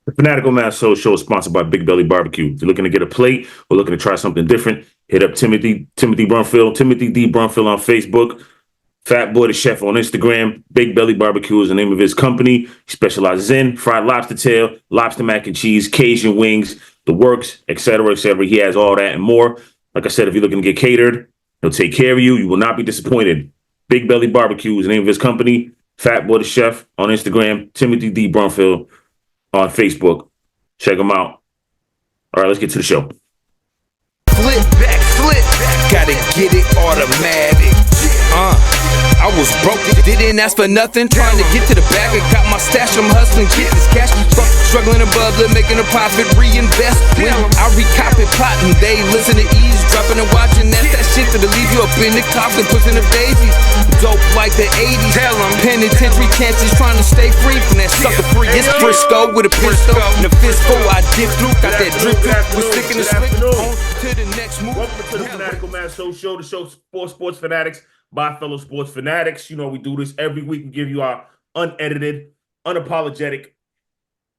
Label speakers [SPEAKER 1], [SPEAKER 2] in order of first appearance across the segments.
[SPEAKER 1] The Fanatical Massholes Show is sponsored by Big Belly Barbecue. If you're looking to get a plate or looking to try something different, hit up Timothy Brunfield, Timothy D. Brunfield on Facebook, Fat Boy the Chef on Instagram. Big Belly Barbecue is the name of his company. He specializes in fried lobster tail, lobster mac and cheese, Cajun wings, the works, etc., etc. He has all that and more. Like I said, if you're looking to get catered, he'll take care of you. You will not be disappointed. Big Belly Barbecue is the name of his company. Fat Boy the Chef on Instagram. Timothy D. Brunfield on Facebook. Check them out. All right, let's get to the show.
[SPEAKER 2] Flip back, gotta get it automatic. I was broke, didn't ask for nothing. Trying to get to the bag, I got my stash, I'm hustling, getting this cash. Fuck, struggling and bubbling, making a profit, reinvest. When I recop it, plotting, they listen to ease, dropping and watching. That's that shit that'll leave you up in the coffin, pushing the daisies. Dope like the 80s. Tell them penitentiary chances, trying to stay free from that sucker free. It's Frisco with a pistol and a fistful. I dip through, got that drip through. We're sticking the stick on to the next move.
[SPEAKER 1] Welcome to the Fanatical Massholes Show, the show for sports fanatics by fellow sports fanatics. You know, we do this every week. We give you our unedited, unapologetic,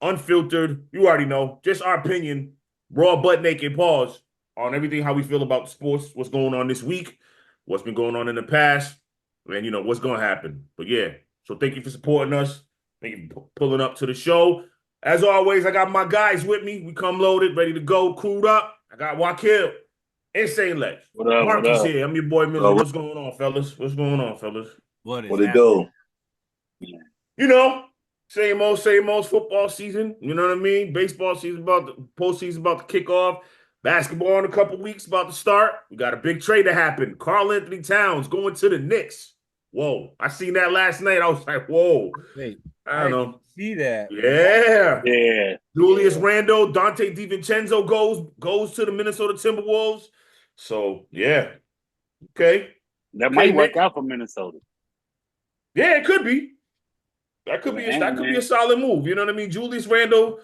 [SPEAKER 1] unfiltered, you already know, just our opinion, raw, butt naked pause on everything, how we feel about sports, what's going on this week, what's been going on in the past, and, you know, what's going to happen. But, yeah, so thank you for supporting us. Thank you for pulling up to the show. As always, I got my guys with me. We come loaded, ready to go, crewed up. I got Wakil. Insane Lex.
[SPEAKER 3] What up?
[SPEAKER 1] Marky's here. I'm your boy, Mizzo. What's going on, fellas? What's going on, fellas?
[SPEAKER 3] What it do?
[SPEAKER 1] You know, same old football season. You know what I mean? Baseball season postseason about to kick off. Basketball in a couple weeks about to start. We got a big trade to happen. Karl Anthony Towns going to the Knicks. Whoa. I seen that last night. I was like, whoa.
[SPEAKER 4] Wait,
[SPEAKER 1] I don't know.
[SPEAKER 4] See that?
[SPEAKER 1] Yeah. Julius Randle, Dante DiVincenzo goes to the Minnesota Timberwolves. So, yeah. Okay.
[SPEAKER 3] That might work out for Minnesota.
[SPEAKER 1] Yeah, it could be. That could be a solid move. You know what I mean? Julius Randle,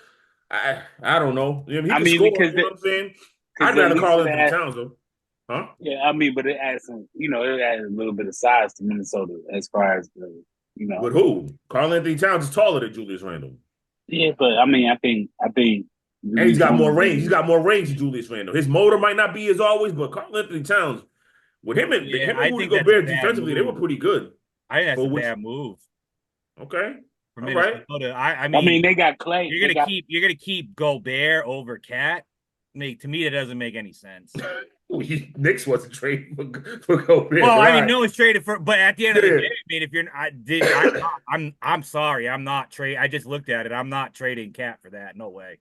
[SPEAKER 1] I don't know. He can score,
[SPEAKER 3] because
[SPEAKER 1] you know what I'm saying? I'd rather Karl Anthony Towns, though. Huh?
[SPEAKER 3] Yeah, I mean, but it adds some, it adds a little bit of size to Minnesota as far as the,
[SPEAKER 1] With who? Karl Anthony Towns is taller than Julius Randle.
[SPEAKER 3] Yeah, but I think
[SPEAKER 1] and he's got more range. He's got more range than Julius Randle. His motor might not be as always, but Karl Anthony Towns, with him and Rudy Gobert defensively, they were pretty good.
[SPEAKER 4] I think that's a bad move.
[SPEAKER 1] Okay.
[SPEAKER 4] For
[SPEAKER 1] all right.
[SPEAKER 4] I mean,
[SPEAKER 3] they got Clay.
[SPEAKER 4] You're gonna keep Gobert over Cat. To me, that doesn't make any sense.
[SPEAKER 1] Knicks wasn't trading for Gobert.
[SPEAKER 4] Well, I mean, no one's traded for, but at the end of the day, I mean, if you're, I'm sorry, I'm not trading. I just looked at it. I'm not trading Cat for that. No way.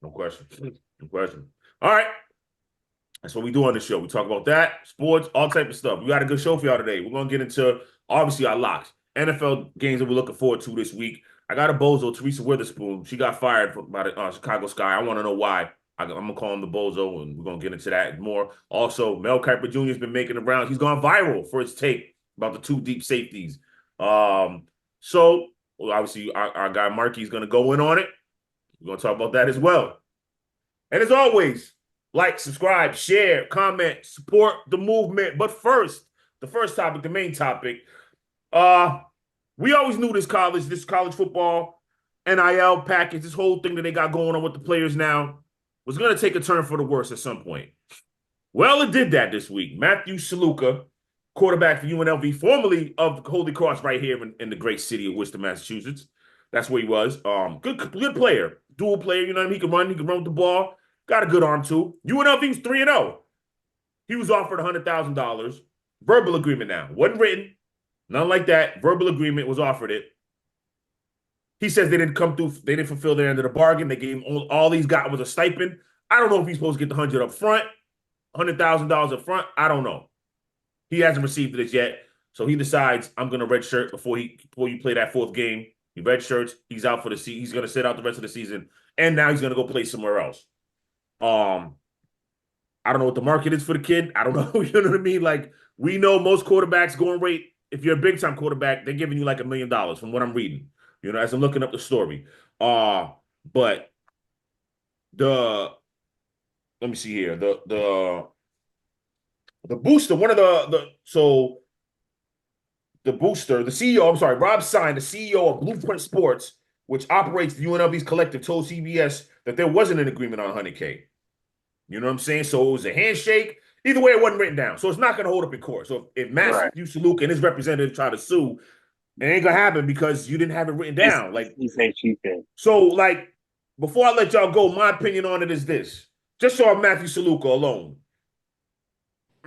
[SPEAKER 1] No question. All right. That's what we do on the show. We talk about that, sports, all type of stuff. We got a good show for y'all today. We're going to get into, obviously, our locks. NFL games that we're looking forward to this week. I got a bozo, Teresa Witherspoon. She got fired by the Chicago Sky. I want to know why. I'm going to call him the bozo, and we're going to get into that more. Also, Mel Kiper Jr. has been making the rounds. He's gone viral for his take about the two deep safeties. So, obviously, our guy Marky is going to go in on it. We're going to talk about that as well. And as always, like, subscribe, share, comment, support the movement. But first, the first topic, the main topic, we always knew this college football, NIL package, this whole thing that they got going on with the players now was going to take a turn for the worse at some point. Well, it did that this week. Matthew Sluka, quarterback for UNLV, formerly of Holy Cross right here in the great city of Worcester, Massachusetts. That's where he was. Good player, dual player. You know what I mean? He can run with the ball. Got a good arm too. UNLV was 3-0. He was offered $100,000. Verbal agreement now. Wasn't written. Nothing like that. Verbal agreement was offered it. He says they didn't come through. They didn't fulfill their end of the bargain. They gave him all he's got was a stipend. I don't know if he's supposed to get the $100,000 up front, $100,000 up front. I don't know. He hasn't received it yet. So he decides, I'm going to redshirt before you play that fourth game. He redshirts. He's out for the season. He's going to sit out the rest of the season. And now he's going to go play somewhere else. I don't know what the market is for the kid. I don't know. You know what I mean? Like, we know most quarterbacks going rate, if you're a big-time quarterback, they're giving you like $1 million from what I'm reading. You know, as I'm looking up the story. But let me see here. The booster, the booster, the CEO, Rob Sine, the CEO of Blueprint Sports, which operates the UNLV's collective, told CBS that there wasn't an agreement on 100K. You know what I'm saying? So it was a handshake. Either way, it wasn't written down. So it's not going to hold up in court. So if Matthew Sluka and his representative try to sue, it ain't going to happen because you didn't have it written down.
[SPEAKER 3] He said she said.
[SPEAKER 1] So, before I let y'all go, my opinion on it is this. Just so Matthew Sluka alone.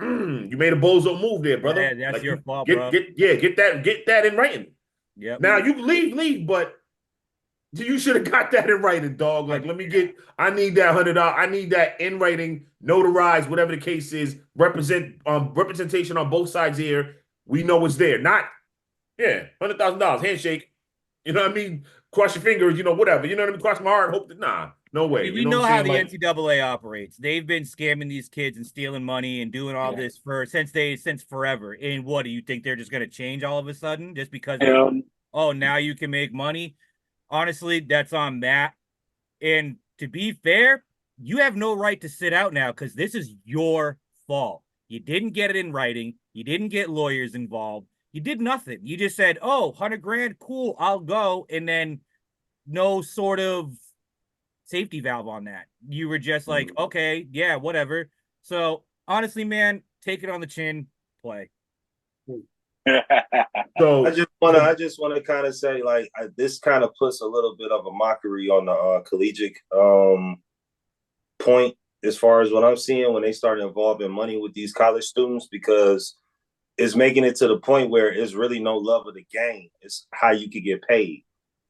[SPEAKER 1] You made a bozo move there, brother.
[SPEAKER 4] Yeah, that's your fault,
[SPEAKER 1] bro. Get that in writing.
[SPEAKER 4] Yeah.
[SPEAKER 1] Now you can leave, but you should have got that in writing, dog. I need that $100. I need that in writing, notarized, whatever the case is. Representation on both sides here. We know it's there. Not, $100,000 handshake. You know what I mean? Cross your fingers, whatever. You know what I mean? Cross my heart. Hope that no way.
[SPEAKER 4] We know how the NCAA operates. They've been scamming these kids and stealing money and doing all this since forever. And what do you think they're just going to change all of a sudden just because? Now you can make money. Honestly, that's on Matt. And to be fair, you have no right to sit out now because this is your fault. You didn't get it in writing. You didn't get lawyers involved. You did nothing. You just said, $100,000, cool, I'll go. And then no sort of safety valve on that. You were just like, okay, yeah, whatever. So honestly, man, take it on the chin, play.
[SPEAKER 5] So I just want to kind of say, this kind of puts a little bit of a mockery on the collegiate point as far as what I'm seeing when they start involving money with these college students, because it's making it to the point where it's really no love of the game. It's how you could get paid.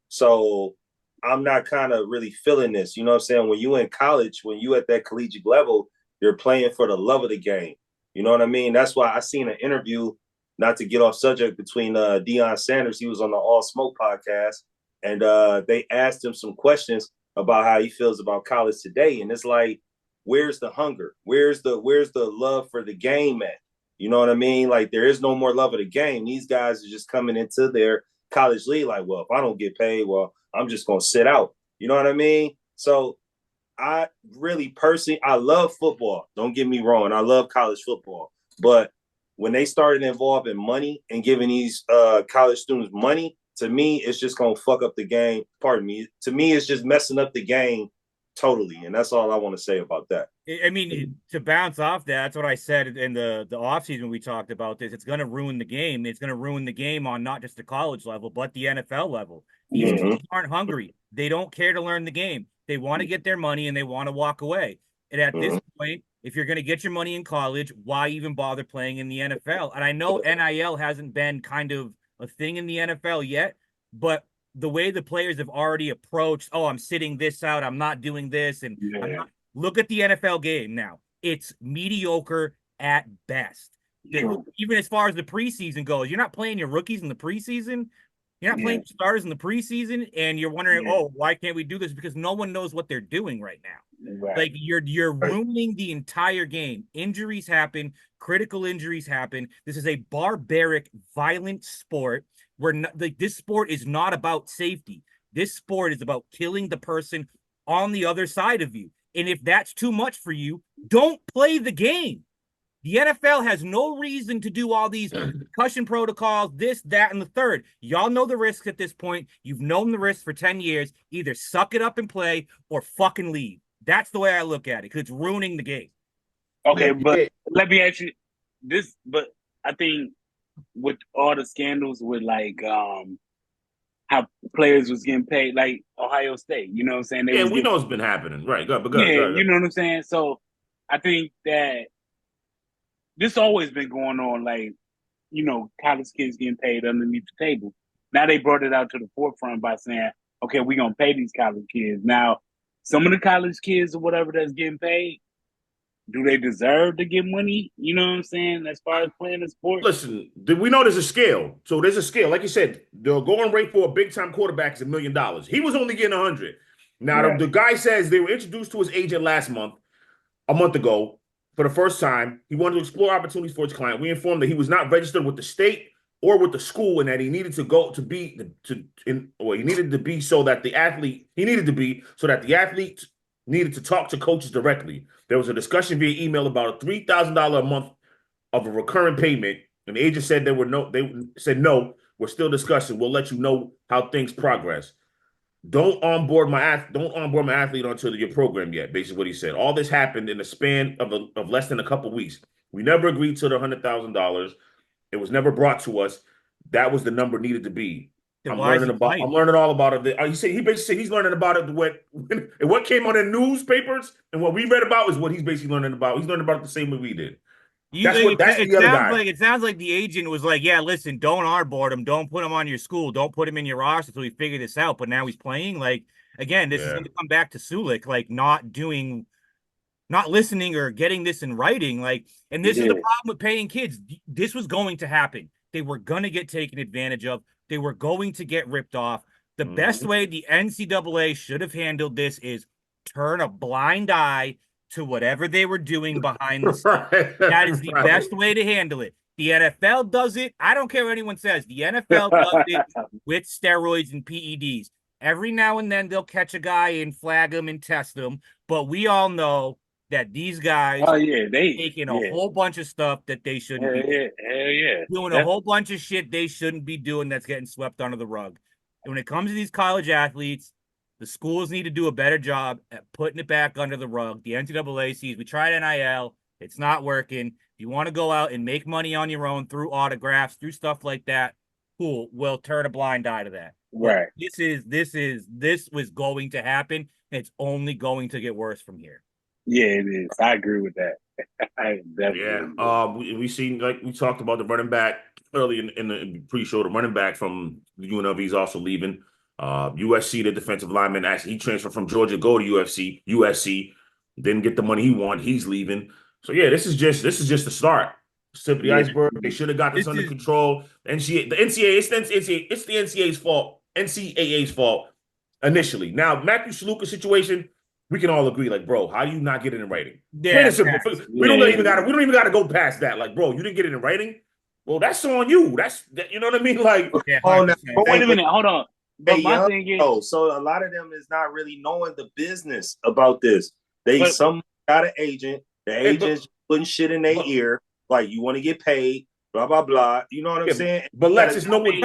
[SPEAKER 5] So I'm not kind of really feeling this. You know what I'm saying? When you in college, when you at that collegiate level, you're playing for the love of the game. You know what I mean? That's why I seen an interview, not to get off subject, between Deion Sanders. He was on the All Smoke podcast, and they asked him some questions about how he feels about college today. And it's like, where's the hunger? Where's the love for the game at? You know what I mean? There is no more love of the game. These guys are just coming into their college league well, if I don't get paid, well, I'm just going to sit out. You know what I mean? So I really personally, I love football. Don't get me wrong. I love college football. But when they started involving money and giving these college students money, to me, it's just going to fuck up the game. Pardon me. To me, it's just messing up the game totally. And that's all I want to say about that.
[SPEAKER 4] I mean, to bounce off that, that's what I said in the offseason. We talked about this. It's going to ruin the game. It's going to ruin the game on not just the college level, but the NFL level. These teams aren't hungry. They don't care to learn the game. They want to get their money and they want to walk away. And at this point, if you're going to get your money in college, why even bother playing in the NFL? And I know NIL hasn't been kind of a thing in the NFL yet, but the way the players have already approached, I'm sitting this out, I'm not doing this, and look at the NFL game now. It's mediocre at best. Even as far as the preseason goes, you're not playing your rookies in the preseason. You're not playing starters in the preseason, and you're wondering, why can't we do this? Because no one knows what they're doing right now. Right. You're ruining the entire game. Injuries happen, critical injuries happen. This is a barbaric, violent sport where this sport is not about safety. This sport is about killing the person on the other side of you. And if that's too much for you, don't play the game. The NFL has no reason to do all these concussion protocols, this, that, and the third. Y'all know the risks at this point. You've known the risks for 10 years. Either suck it up and play or fucking leave. That's the way I look at it, because it's ruining the game.
[SPEAKER 3] Okay, but let me ask you this. But I think with all the scandals with how players was getting paid, like Ohio State, you know what I'm saying?
[SPEAKER 1] We know it's been happening. Right. Go
[SPEAKER 3] you know what I'm saying? So I think that this always been going on, college kids getting paid underneath the table. Now they brought it out to the forefront by saying, okay, we're going to pay these college kids. Now, some of the college kids or whatever that's getting paid, do they deserve to get money? You know what I'm saying? As far as playing the sport?
[SPEAKER 1] Listen, we know there's a scale. So there's a scale. Like you said, the going rate for a big-time quarterback is $1 million. He was only getting 100. Now, the guy says they were introduced to his agent a month ago, for the first time. He wanted to explore opportunities for his client. We informed that he was not registered with the state or with the school, and that he needed to go to be he needed to be so that the athlete needed to talk to coaches directly. There was a discussion via email about a $3,000 a month of a recurring payment, and the agent said they said no, we're still discussing. We'll let you know how things progress. don't onboard my athlete onto your program yet. Basically, what he said. All this happened in the span of less than a couple weeks. We never agreed to the $100,000. It was never brought to us. That was the number needed to be.
[SPEAKER 4] Then why is he playing?
[SPEAKER 1] I'm learning all about it. He basically said he's learning about it. What came on the newspapers and what we read about is what he's basically learning about. He's learning about it the same way we did.
[SPEAKER 4] It sounds like the agent was like, yeah, listen, don't onboard him, don't put him on your school, don't put him in your roster until we figure this out. But now he's playing. Like, again, this is going to come back to Sulik, like not listening or getting this in writing. Like, and this is the problem with paying kids. This was going to happen. They were going to get taken advantage of. They were going to get ripped off. The best way the NCAA should have handled this is turn a blind eye to whatever they were doing behind the scenes. That is the best way to handle it. The NFL does it. I don't care what anyone says. The NFL does it with steroids and PEDs. Every now and then they'll catch a guy and flag him and test him. But we all know that these guys are taking a whole bunch of stuff that they shouldn't be doing. Doing a whole bunch of shit they shouldn't be doing that's getting swept under the rug. And when it comes to these college athletes, the schools need to do a better job at putting it back under the rug. The NCAA sees we tried NIL. It's not working. If you want to go out and make money on your own through autographs, through stuff like that, cool. We'll turn a blind eye to that.
[SPEAKER 3] Right.
[SPEAKER 4] This was going to happen. It's only going to get worse from here.
[SPEAKER 3] Yeah, it is. I agree with that. I definitely
[SPEAKER 1] we seen, like we talked about, the running back early in the pre-show. The running back from the UNLV is also leaving. USC, the defensive lineman, actually he transferred from Georgia to go to USC, didn't get the money he wanted. He's leaving. So yeah, this is just the start. Tip of the iceberg. They should have got this under control. It's the NCAA's fault. NCAA's fault initially. Now, Matthew Sluka situation, we can all agree, like, bro, how do you not get it in writing?
[SPEAKER 4] Yeah,
[SPEAKER 1] we don't even gotta go past that. Like, bro, you didn't get it in writing. Well, that's on you. You know what I mean? Like,
[SPEAKER 3] but wait a minute, hold on. But my thing is,
[SPEAKER 5] so a lot of them is not really knowing the business about this. Some got an agent. The agent's putting shit in their ear, like, you want to get paid, blah blah blah. You know what I'm saying?
[SPEAKER 1] But it's no one's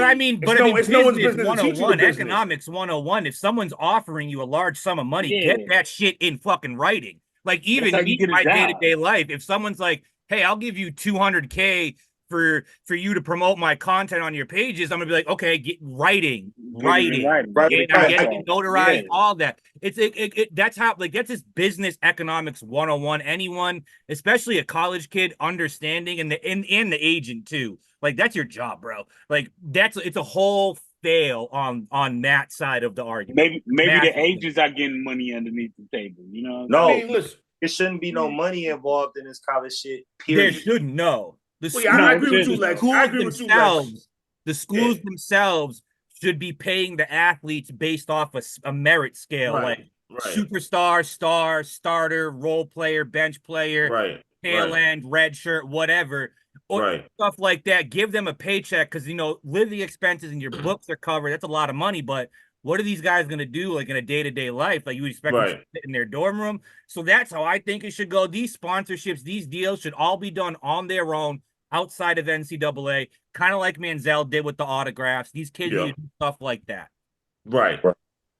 [SPEAKER 4] business 101, economics 101. If someone's offering you a large sum of money, get that shit in fucking writing. Like, even in my day-to-day life, if someone's like, hey, I'll give you $200K for you to promote my content on your pages, I'm gonna be like, okay, get writing, getting notarized, all that. That's how, like, that's just business economics 101. Anyone, especially a college kid, understanding, and the agent too. Like, that's your job, bro. Like, it's a whole fail on that side of the argument.
[SPEAKER 3] Maybe the agents are getting money underneath the table. You know?
[SPEAKER 5] No, I mean, listen, there shouldn't be no money involved in this college shit. Period.
[SPEAKER 4] There shouldn't. No.
[SPEAKER 1] I agree with you, Lex.
[SPEAKER 4] The schools themselves should be paying the athletes based off a merit scale, like superstar, star, starter, role player, bench player, tail end, red shirt, whatever, or stuff like that. Give them a paycheck because, living expenses and your books are covered. That's a lot of money, but what are these guys going to do, like, in a day-to-day life? Like, you would expect them to sit in their dorm room. So that's how I think it should go. These sponsorships, these deals should all be done on their own outside of NCAA, kind of like Manziel did with the autographs. These kids need to do stuff like that.
[SPEAKER 1] Right.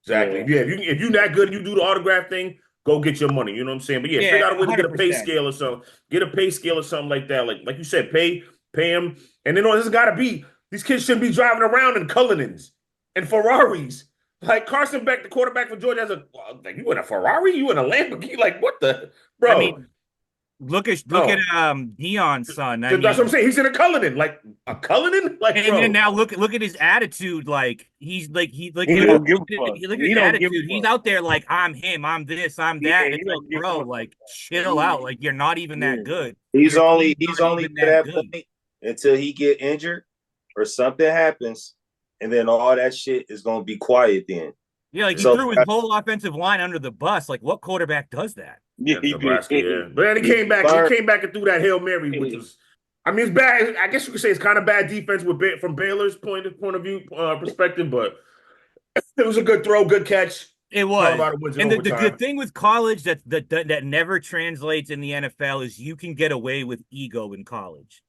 [SPEAKER 1] Exactly. Yeah, if you're that good and you do the autograph thing, go get your money. You know what I'm saying? But figure out a way to get a pay scale or something. Get a pay scale or something like that. Like you said, pay them. And then this got to be, these kids shouldn't be driving around in Cullinans and Ferraris. Like, Carson Beck, the quarterback for Georgia, you in a Ferrari? You in a Lamborghini? Like, what the, bro?
[SPEAKER 4] I mean, look at Dion's son.
[SPEAKER 1] That's what I'm saying. He's in a Cullinan, like a Cullinan. Like,
[SPEAKER 4] and then now look at his attitude. Like, he's like look at his attitude. He's out there like, I'm him, I'm this, I'm that. And it's like, bro, like, chill out. Like, you're not even that good.
[SPEAKER 5] He's only to that point until he get injured or something happens. And then all that shit is going to be quiet then.
[SPEAKER 4] Yeah, like, he threw his whole offensive line under the bus. Like, what quarterback does that?
[SPEAKER 1] Yeah, Nebraska, yeah. But then he came back and threw that Hail Mary, which was, I mean, it's bad. I guess you could say it's kind of bad defense from Baylor's point of view perspective, but it was a good throw, good catch.
[SPEAKER 4] It was. And the good thing with college that never translates in the NFL is you can get away with ego in college.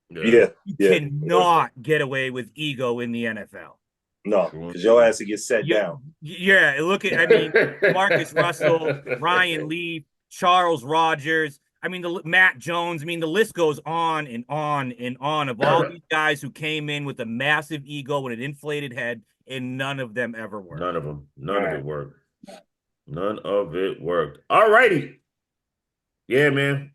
[SPEAKER 4] You cannot get away with ego in the NFL.
[SPEAKER 5] No, because your ass to get set down.
[SPEAKER 4] Yeah, look at, I mean, Marcus Russell, Ryan Leaf, Charles Rogers, I mean, Matt Jones. I mean, the list goes on and on and on of all these guys who came in with a massive ego and an inflated head, and none of them ever worked.
[SPEAKER 1] None of them. None of it worked. None of it worked. All righty. Yeah, man.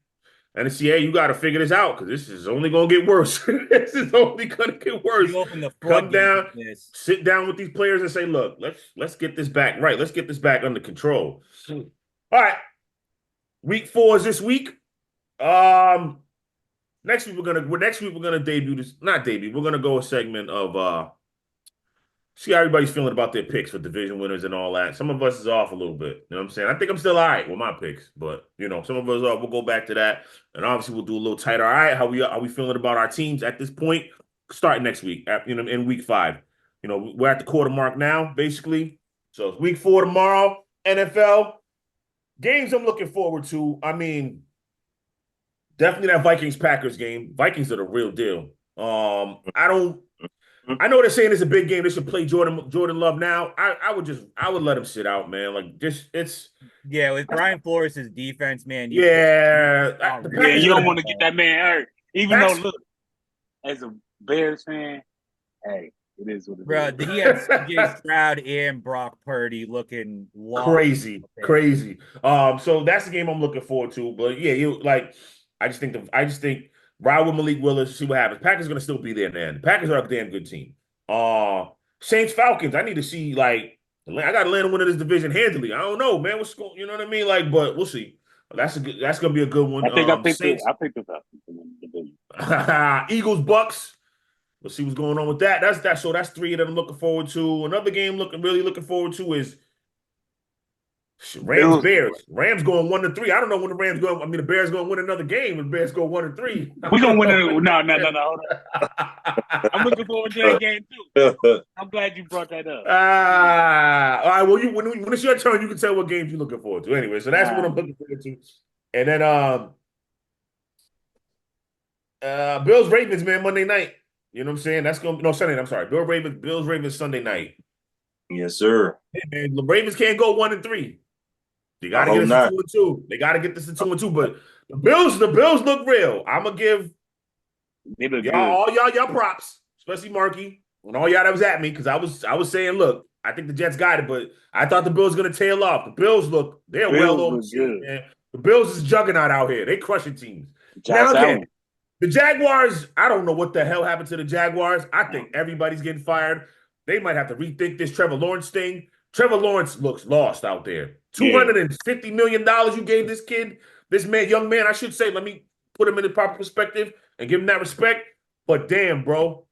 [SPEAKER 1] NCAA, you got to figure this out because this is only going to get worse. This is only going to get worse.
[SPEAKER 4] You open the
[SPEAKER 1] Come down, sit down with these players and say, look, let's get this back right. Let's get this back under control. All right. Week 4 is this week. Next week we're gonna debut this. Not debut. We're gonna go a segment of see how everybody's feeling about their picks for division winners and all that. Some of us is off a little bit. You know what I'm saying? I think I'm still all right with my picks, but some of us are. We'll go back to that, and obviously we'll do a little tighter. All right, how we feeling about our teams at this point? Starting next week, in week 5. We're at the quarter mark now, basically. So it's week 4 tomorrow. NFL games I'm looking forward to. I mean, definitely that Vikings-Packers game. Vikings are the real deal. I know they're saying it's a big game. They should play Jordan Love now. I would let him sit out, man.
[SPEAKER 4] With Brian Flores' defense, man.
[SPEAKER 3] You don't want to get that man hurt. Even though, look, as a Bears fan, hey, it is what it is.
[SPEAKER 4] Bro, he had CJ Stroud and Brock Purdy looking
[SPEAKER 1] crazy. So that's the game I'm looking forward to. But yeah, I just think ride with Malik Willis, see what happens. Packers are going to still be there, man. The Packers are a damn good team. Saints Falcons, I need to see, I got Atlanta winning this division handily. I don't know, man. What's going, you know what I mean? But we'll see. That's going to be a good one.
[SPEAKER 3] I picked the Falcons to win the division.
[SPEAKER 1] Eagles Bucks. We'll see what's going on with that. So that's 3 that I'm looking forward to. Another game really looking forward to is Rams Bears. Rams going 1-3. I don't know when the Rams going. I mean, the Bears going to win another game. The Bears go 1-3.
[SPEAKER 3] We're gonna win it. No. Hold on. I'm looking forward to that game too. I'm glad you brought that up.
[SPEAKER 1] All right. Well, when it's your turn, you can tell what games you're looking forward to. Anyway, so that's what I'm looking forward to. And then Bills Ravens, man, Monday night. You know what I'm saying? That's going to Sunday. I'm sorry. Bills Ravens Sunday night.
[SPEAKER 5] Yes, sir.
[SPEAKER 1] Hey, man, the Ravens can't go 1-3. They got to get this to 2-2. They got to get this to 2-2. But the Bills look real. I'm gonna give all y'all props, especially Marky and all y'all that was at me because I was saying, look, I think the Jets got it, but I thought the Bills gonna tail off. The Bills they're well over. Man. The Bills is juggernaut out here. They crushing teams. Now again, the Jaguars. I don't know what the hell happened to the Jaguars. I think everybody's getting fired. They might have to rethink this Trevor Lawrence thing. Trevor Lawrence looks lost out there. $250 million you gave this kid, young man, I should say, let me put him in the proper perspective and give him that respect. But damn, bro.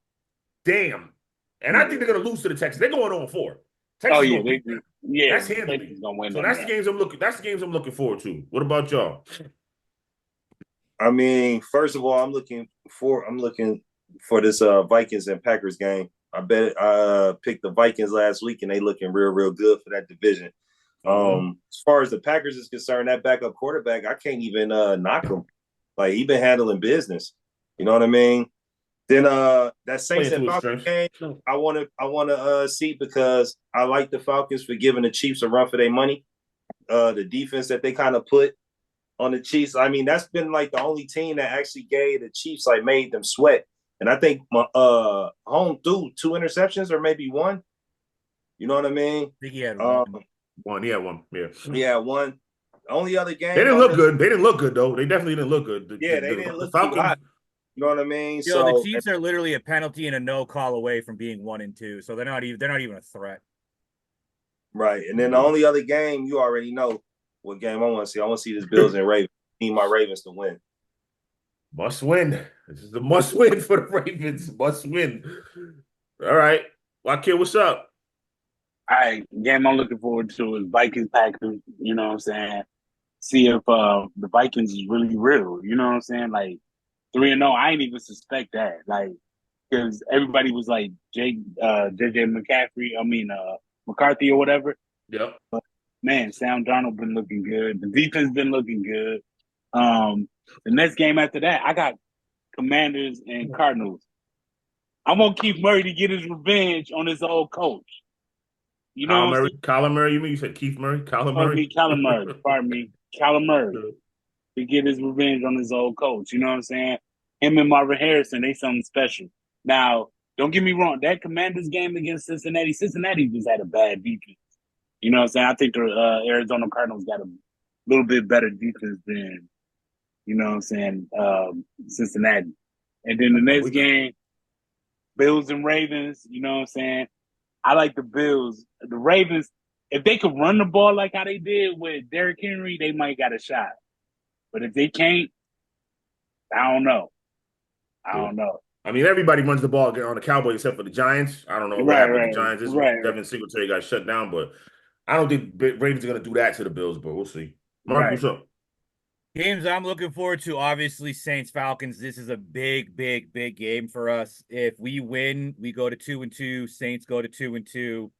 [SPEAKER 1] Damn. And I think they're going to lose to the Texans. They're going on 4. Texans that's handling. So that's the games I'm looking forward to. What about y'all?
[SPEAKER 5] I mean, first of all, I'm looking for this Vikings and Packers game. I bet I picked the Vikings last week, and they looking real, real good for that division. As far as the Packers is concerned, that backup quarterback, I can't even knock him. Like, he been handling business. You know what I mean? Then that Saints and Falcons game, I want to see because I like the Falcons for giving the Chiefs a run for their money. The defense that they kind of put on the Chiefs, I mean, that's been like the only team that actually gave the Chiefs, made them sweat. And I think home threw 2 interceptions or maybe 1. You know what I mean?
[SPEAKER 4] I think he had 1.
[SPEAKER 1] One. Yeah, 1. Yeah.
[SPEAKER 5] Yeah, 1. The only other game.
[SPEAKER 1] They didn't look good. They didn't look good, though. They definitely didn't look good.
[SPEAKER 5] They didn't look too hot. You know what I mean?
[SPEAKER 4] The Chiefs are literally a penalty and a no call away from being 1-2. So they're not even a threat.
[SPEAKER 5] Right. And then the only other game, you already know what game I want to see. I want to see this Bills and Ravens. I need my Ravens to win.
[SPEAKER 1] Must win. This is the must win for the Ravens. Must win. All right. Wakil, what's up?
[SPEAKER 3] All right. Game I'm looking forward to is Vikings Packers. You know what I'm saying? See if the Vikings is really real. You know what I'm saying? 3-0. I ain't even suspect that. Because everybody was like JJ McCarthy or whatever.
[SPEAKER 1] Yep.
[SPEAKER 3] But man, Sam Darnold been looking good. The defense been looking good. The next game after that, I got Commanders and Cardinals. I want Keith Murray to get his revenge on his old coach. You know what I'm saying?
[SPEAKER 1] Kyler Murray, you mean you said Keith Murray? Kyler Murray?
[SPEAKER 3] Pardon me, Kyler Murray. To get his revenge on his old coach. You know what I'm saying? Him and Marvin Harrison, they something special. Now, don't get me wrong. That Commanders game against Cincinnati just had a bad defense. You know what I'm saying? I think the Arizona Cardinals got a little bit better defense than, you know what I'm saying, Cincinnati. And then the next game, Bills and Ravens, you know what I'm saying? I like the Bills. The Ravens, if they could run the ball like how they did with Derrick Henry, they might got a shot. But if they can't, I don't know.
[SPEAKER 1] I mean, everybody runs the ball on the Cowboys except for the Giants. I don't know what happened with the Giants. This Devin Singletary got shut down, but I don't think Ravens are going to do that to the Bills, but we'll see. Mark, what's up?
[SPEAKER 4] Games I'm looking forward to, obviously, Saints-Falcons. This is a big, big, big game for us. If we win, we go to 2-2. Saints go to 2-2.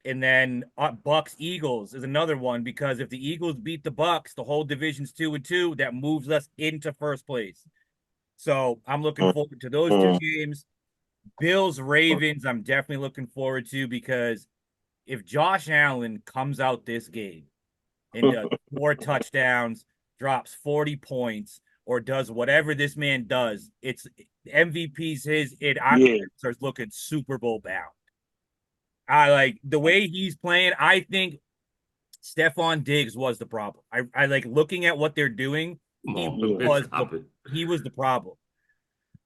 [SPEAKER 4] And then Bucks-Eagles is another one, because if the Eagles beat the Bucks, the whole division's 2-2. That moves us into first place. So I'm looking forward to those two games. Bills-Ravens, I'm definitely looking forward to, because if Josh Allen comes out this game and does 4 touchdowns, drops 40 points, or does whatever this man does, it's MVP's his. Starts looking Super Bowl bound. I like the way he's playing. I think Stephon Diggs was the problem. I like looking at what they're doing. He was the problem.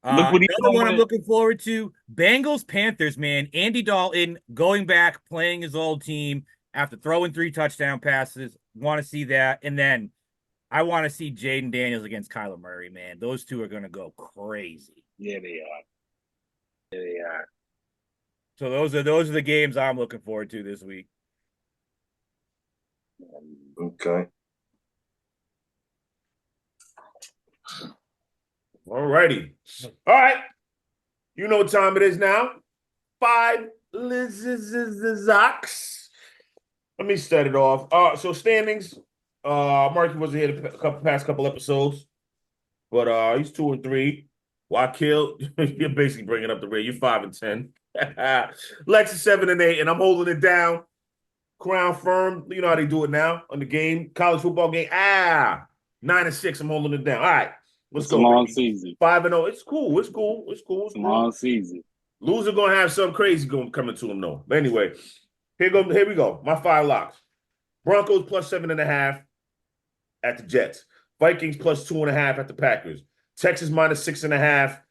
[SPEAKER 4] Another one I'm looking forward to, Bengals-Panthers, man. Andy Dalton going back, playing his old team after throwing 3 touchdown passes. Want to see that. And then I want to see Jaden Daniels against Kyler Murray, man. Those two are going to go crazy.
[SPEAKER 3] Yeah, they are.
[SPEAKER 4] So those are the games I'm looking forward to this week.
[SPEAKER 5] Okay.
[SPEAKER 1] All righty. All right. You know what time it is now. 5 Lizzocks. Let me start it off. So standings. Marky wasn't here the past couple episodes, but he's 2-3. Wakil, you're basically bringing up the rear. You're 5-10. Lex is 7-8, and I'm holding it down. Crown firm. You know how they do it now on the game, college football game. 9-6. I'm holding it down. All right, let's go.
[SPEAKER 3] Long season.
[SPEAKER 1] 5-0. It's cool. It's
[SPEAKER 3] long season.
[SPEAKER 1] Loser gonna have something crazy coming to him though. But anyway, here we go. My 5 locks. Broncos plus 7.5 at the Jets. Vikings plus 2.5 at the Packers. Texas minus 6.5.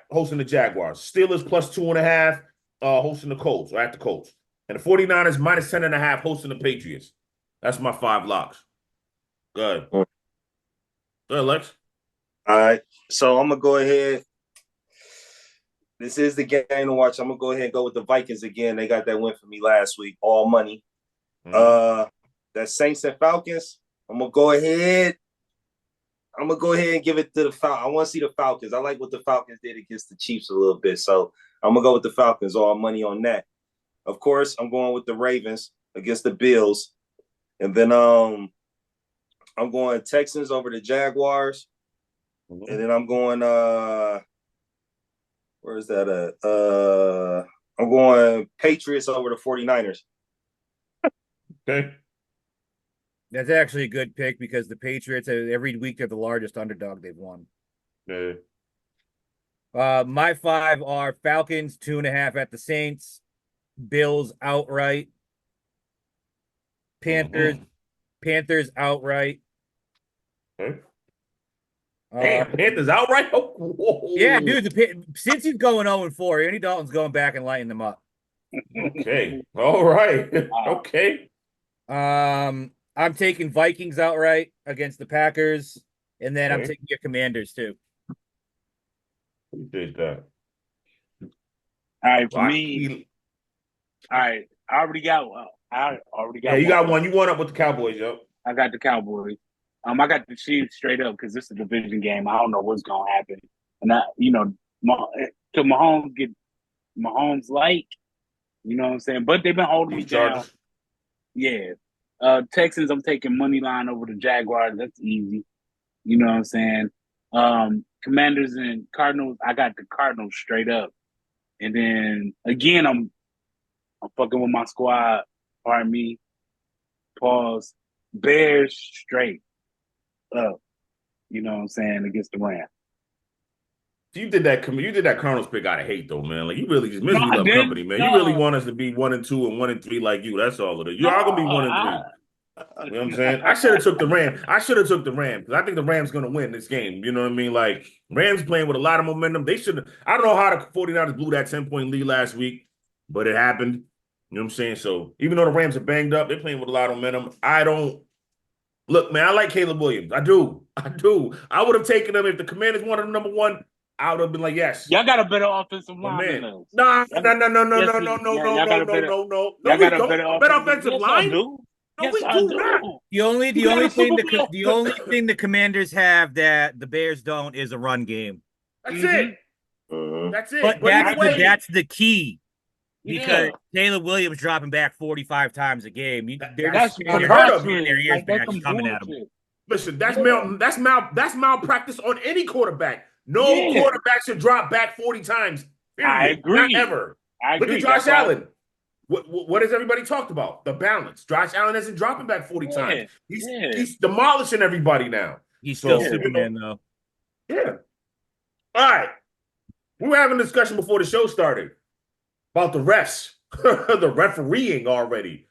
[SPEAKER 1] Hosting the Jaguars. Steelers plus 2.5, hosting the Colts, or at the Colts. And the 49ers minus 10.5, hosting the Patriots. That's my 5 locks. Good. Go ahead, Lex.
[SPEAKER 5] All right. So I'm going to go ahead. This is the game to watch. I'm going to go ahead and go with the Vikings again. They got that win for me last week. All money. That Saints and Falcons. I'm going to go ahead and give it to the Falcons. I want to see the Falcons. I like what the Falcons did against the Chiefs a little bit. So I'm going to go with the Falcons, all money on that. Of course, I'm going with the Ravens against the Bills. And then I'm going Texans over the Jaguars. And then I'm going where is that at? I'm going Patriots over the 49ers.
[SPEAKER 1] Okay.
[SPEAKER 4] That's actually a good pick, because the Patriots, every week, they're the largest underdog they've won.
[SPEAKER 1] Yeah.
[SPEAKER 4] My 5 are Falcons, 2.5 at the Saints. Bills outright. Panthers outright.
[SPEAKER 1] Okay. Damn, Panthers outright? Oh,
[SPEAKER 4] yeah, dude. Since he's going 0-4, Andy Dalton's going back and lighting them up.
[SPEAKER 1] Okay. All right. Okay.
[SPEAKER 4] I'm taking Vikings outright against the Packers, and then I'm taking your Commanders too.
[SPEAKER 1] Who did that?
[SPEAKER 3] All right, for me. All right, I already got one. Yeah,
[SPEAKER 1] you got one. You won up with the Cowboys, yo.
[SPEAKER 3] I got the Cowboys. I got the Chiefs straight up, because this is a division game. I don't know what's gonna happen, and till Mahomes get like, you know what I'm saying. But they've been holding me down. Yeah. Texans, I'm taking money line over the Jaguars. That's easy. You know what I'm saying? Commanders and Cardinals, I got the Cardinals straight up. And then again, I'm fucking with my squad. Pardon me. Pause. Bears straight up. You know what I'm saying? Against the Rams.
[SPEAKER 1] You did that Cardinals pick out of hate though, man. Like you really just misery
[SPEAKER 3] No, I
[SPEAKER 1] love
[SPEAKER 3] didn't.
[SPEAKER 1] company, man.
[SPEAKER 3] No.
[SPEAKER 1] You really want us to be 1-2 and 1-3 like you. That's all it is. You are gonna be 1-3. You know what I'm saying? I should have took the Rams. Because I think the Rams gonna win this game. You know what I mean? Like Rams playing with a lot of momentum. They should have. I don't know how the 49ers blew that 10-point lead last week, but it happened. You know what I'm saying? So even though the Rams are banged up, they're playing with a lot of momentum. I don't look, man. I like Caleb Williams. I do. I would have taken them if the Commanders wanted him number one. I would have been like, yes.
[SPEAKER 3] Y'all got a better offensive
[SPEAKER 1] My
[SPEAKER 3] line than
[SPEAKER 1] man.
[SPEAKER 3] us.
[SPEAKER 1] No.
[SPEAKER 3] Y'all
[SPEAKER 1] No,
[SPEAKER 3] got a better-
[SPEAKER 1] No,
[SPEAKER 3] Y'all
[SPEAKER 1] we
[SPEAKER 3] got a
[SPEAKER 1] don't.
[SPEAKER 3] better
[SPEAKER 1] A better
[SPEAKER 3] offensive
[SPEAKER 1] offensive
[SPEAKER 3] Yes, I
[SPEAKER 1] line?
[SPEAKER 3] do.
[SPEAKER 1] No,
[SPEAKER 3] Yes,
[SPEAKER 1] we
[SPEAKER 3] I
[SPEAKER 1] do
[SPEAKER 3] do.
[SPEAKER 1] not.
[SPEAKER 4] The only
[SPEAKER 3] You got a
[SPEAKER 4] thing
[SPEAKER 3] Super Bowl.
[SPEAKER 4] the only thing the Commanders have that the Bears don't is a run game.
[SPEAKER 1] That's
[SPEAKER 3] Mhm.
[SPEAKER 1] it.
[SPEAKER 5] Mhm.
[SPEAKER 1] That's it.
[SPEAKER 4] But
[SPEAKER 1] either way,
[SPEAKER 4] that's the key. Because
[SPEAKER 3] Yeah.
[SPEAKER 4] Caleb Williams dropping back 45 times a game.
[SPEAKER 3] That's
[SPEAKER 1] unheard of.
[SPEAKER 4] their ears
[SPEAKER 3] Like, that's
[SPEAKER 4] back
[SPEAKER 3] some
[SPEAKER 4] coming at him.
[SPEAKER 3] bullshit.
[SPEAKER 1] listen,
[SPEAKER 3] Yeah.
[SPEAKER 1] that's malpractice on any quarterback. No
[SPEAKER 3] Yeah.
[SPEAKER 1] quarterback should drop back 40 times. Period.
[SPEAKER 3] I agree.
[SPEAKER 1] Not ever.
[SPEAKER 3] I
[SPEAKER 1] Look
[SPEAKER 3] agree.
[SPEAKER 1] at Josh
[SPEAKER 3] That's why-
[SPEAKER 1] Allen. What has everybody talked about? The balance. Josh Allen isn't dropping back 40 times. He's demolishing everybody now.
[SPEAKER 4] He's still
[SPEAKER 1] So,
[SPEAKER 4] Superman, though.
[SPEAKER 1] Yeah. All right. We were having a discussion before the show started about the refs, the refereeing already.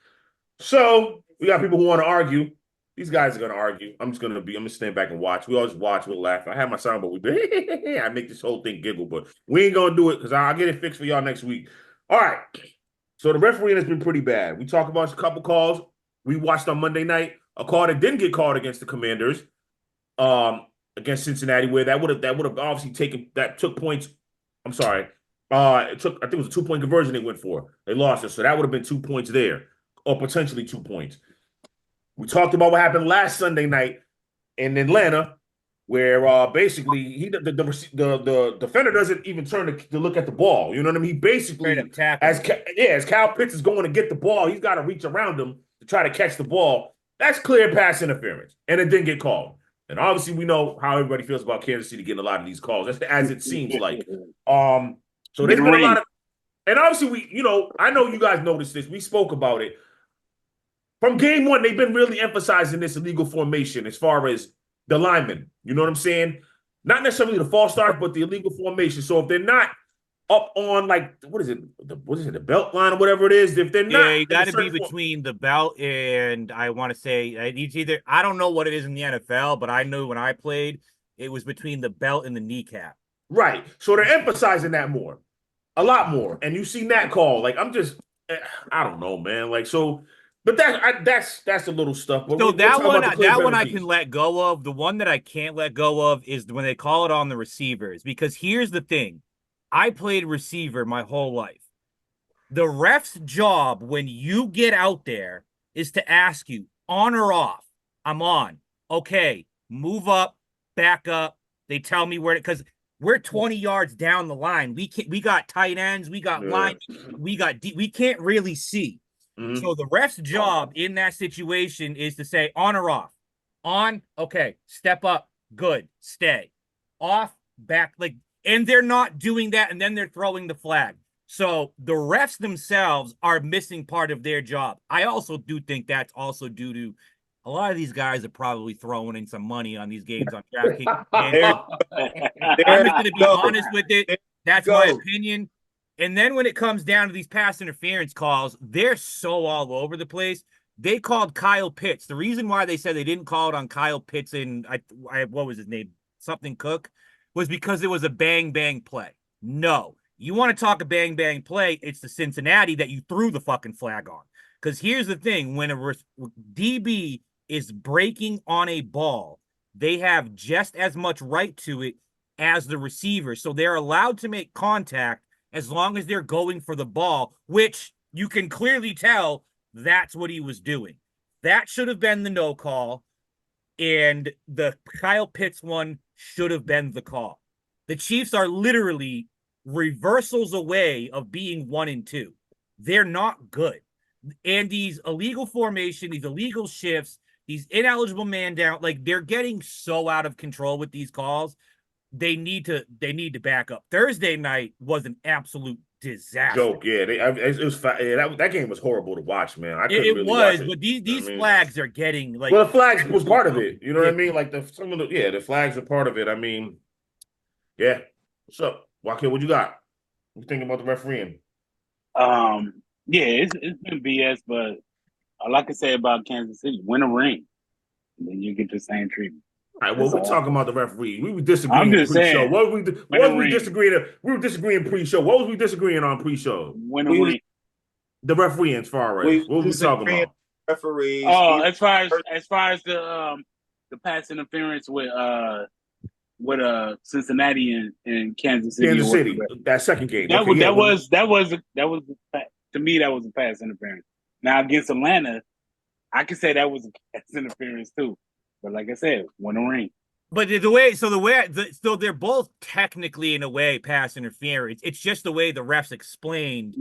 [SPEAKER 1] So we got people who want to argue. These guys are going to argue. I'm going to stand back and watch. We always watch, we'll laugh. I have my sound, but I make this whole thing giggle, but we ain't going to do it because I'll get it fixed for y'all next week. All right. So the refereeing has been pretty bad. We talked about a couple calls. We watched on Monday night a call that didn't get called against the Commanders, against Cincinnati, where that would have obviously took points. I'm sorry. I think it was a 2-point conversion they went for. They lost it. So that would have been 2 points there, or potentially 2 points. We talked about what happened last Sunday night in Atlanta, where basically the defender doesn't even turn to look at the ball. You know what I mean? He basically, as Kyle Pitts is going to get the ball, he's got to reach around him to try to catch the ball. That's clear pass interference, and it didn't get called. And obviously, we know how everybody feels about Kansas City getting a lot of these calls, as it seems like. So there's been a lot of, and obviously I know you guys noticed this. We spoke about it. From game one, they've been really emphasizing this illegal formation as far as the linemen. You know what I'm saying? Not necessarily the false starts, but the illegal formation. So if they're not up on the belt line or whatever it is, if they're not,
[SPEAKER 4] you got to be between the belt and I want to say it's either, I don't know what it is in the NFL, but I knew when I played, it was between the belt and the kneecap.
[SPEAKER 1] Right. So they're emphasizing that more, a lot more. And you've seen that call. Like I don't know, man. Like so. But that's the little stuff. But
[SPEAKER 4] so that one I can let go of. The one that I can't let go of is when they call it on the receivers. Because here's the thing. I played receiver my whole life. The ref's job when you get out there is to ask you, on or off? I'm on. Okay, move up, back up. They tell me where, because we're 20 yards down the line. We got tight ends, we got line, we got deep. We can't really see. Mm-hmm. So the ref's job in that situation is to say on or off. On, okay, step up, good, stay. Off, back, and they're not doing that, and then they're throwing the flag. So the refs themselves are missing part of their job. I also do think that's also due to a lot of these guys are probably throwing in some money on these games on DraftKings. I'm just going to be honest with it. That's my opinion. And then when it comes down to these pass interference calls, they're so all over the place. They called Kyle Pitts. The reason why they said they didn't call it on Kyle Pitts and what was his name? Something Cook, was because it was a bang-bang play. No. You want to talk a bang-bang play, it's the Cincinnati that you threw the fucking flag on. Because here's the thing. When a DB is breaking on a ball, they have just as much right to it as the receiver. So they're allowed to make contact as long as they're going for the ball, which you can clearly tell that's what he was doing. That should have been the no call, and the Kyle Pitts one should have been the call. The Chiefs are literally reversals away of being 1-2. They're not good. And these illegal formation, these illegal shifts, these ineligible man down, they're getting so out of control with these calls. they need to back up. Thursday night was an absolute disaster.
[SPEAKER 1] Joke, yeah. It was that game was horrible to watch, man. I couldn't
[SPEAKER 4] It
[SPEAKER 1] really watch
[SPEAKER 4] was,
[SPEAKER 1] it.
[SPEAKER 4] but these
[SPEAKER 1] I mean,
[SPEAKER 4] flags are getting like.
[SPEAKER 1] well, the flags was part of it. You know what I
[SPEAKER 4] Yeah.
[SPEAKER 1] mean? Like the flags are part of it. I mean, yeah. What's up, Wakil? What you got? What you thinking about the refereeing?
[SPEAKER 3] Yeah, it's been BS, but all I can say about Kansas City, win a ring, and then you get the same treatment.
[SPEAKER 1] All right, well,
[SPEAKER 3] That's
[SPEAKER 1] we're
[SPEAKER 3] all.
[SPEAKER 1] talking about the referee. We were
[SPEAKER 3] I'm
[SPEAKER 1] disagreeing
[SPEAKER 3] just
[SPEAKER 1] pre-show.
[SPEAKER 3] saying,
[SPEAKER 1] What were
[SPEAKER 3] win
[SPEAKER 1] we
[SPEAKER 3] a ring.
[SPEAKER 1] disagreeing? We were disagreeing pre-show. What was we disagreeing on pre-show?
[SPEAKER 3] Win a ring.
[SPEAKER 1] The refereeing as far as
[SPEAKER 5] We
[SPEAKER 1] what was we talking
[SPEAKER 5] disagreeing
[SPEAKER 1] about?
[SPEAKER 5] referees.
[SPEAKER 3] Oh, as far as the pass interference with Cincinnati and Kansas City.
[SPEAKER 1] Kansas
[SPEAKER 3] or
[SPEAKER 1] City,
[SPEAKER 3] whatever.
[SPEAKER 1] that second game.
[SPEAKER 3] That
[SPEAKER 1] Okay,
[SPEAKER 3] was
[SPEAKER 1] yeah,
[SPEAKER 3] that was to me that was a pass interference. Now against Atlanta, I can say that was a pass interference too. But like I said, win a ring.
[SPEAKER 4] But so they're both technically in a way pass interference. It's just the way the refs explained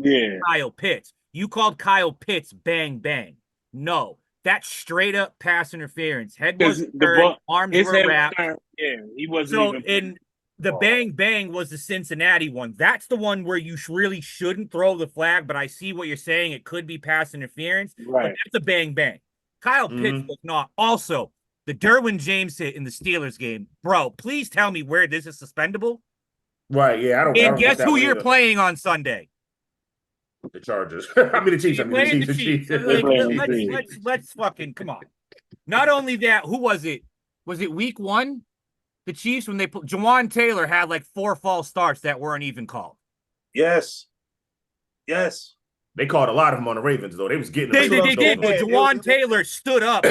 [SPEAKER 4] Kyle Pitts. You called Kyle Pitts bang bang. No, that's straight up pass interference. Head was turned, arms were wrapped.
[SPEAKER 3] Yeah, he wasn't
[SPEAKER 4] So
[SPEAKER 3] even.
[SPEAKER 4] in the bang bang was the Cincinnati one. That's the one where you really shouldn't throw the flag. But I see what you're saying. It could be pass interference.
[SPEAKER 3] Right.
[SPEAKER 4] But that's a bang bang. Kyle Pitts was not. Also, the Derwin James hit in the Steelers game, bro. Please tell me where this is suspendable.
[SPEAKER 1] Right? Yeah, I don't.
[SPEAKER 4] And guess who you're playing on Sunday?
[SPEAKER 1] The Chargers. I mean the Chiefs.
[SPEAKER 4] The Chiefs. Let's fucking come on. Not only that, who was it? Was it week 1? The Chiefs when they put Jawan Taylor had like 4 false starts that weren't even called.
[SPEAKER 5] Yes.
[SPEAKER 1] They called a lot of them on the Ravens though. They was getting.
[SPEAKER 4] They did, but Jawan Taylor stood up.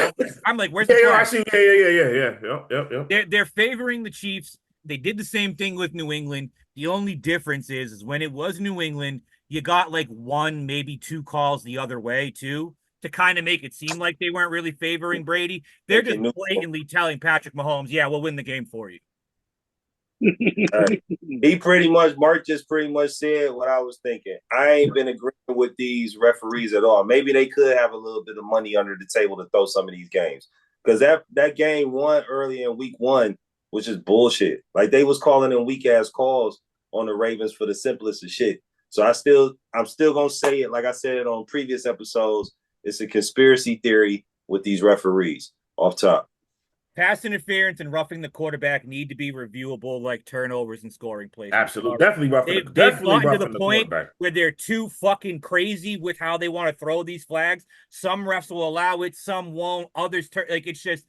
[SPEAKER 4] I'm like, where's the
[SPEAKER 1] flag? I see. Yeah. Yep.
[SPEAKER 4] They're favoring the Chiefs. They did the same thing with New England. The only difference is when it was New England, you got like 1, maybe 2 calls the other way too, to kind of make it seem like they weren't really favoring Brady. They're just blatantly telling Patrick Mahomes, yeah, we'll win the game for you.
[SPEAKER 5] Mark just pretty much said what I was thinking. I ain't been agreeing with these referees at all. Maybe they could have a little bit of money under the table to throw some of these games. Because that game won early in week 1 was just bullshit. Like they was calling in weak ass calls on the Ravens for the simplest of shit. So I'm still gonna say it like I said it on previous episodes. It's a conspiracy theory with these referees off top.
[SPEAKER 4] Pass interference and roughing the quarterback need to be reviewable like turnovers and scoring plays.
[SPEAKER 1] Absolutely. Definitely roughing
[SPEAKER 4] They've gotten to the
[SPEAKER 1] the
[SPEAKER 4] point where they're too fucking crazy with how they want to throw these flags. Some refs will allow it, some won't. Others, it's just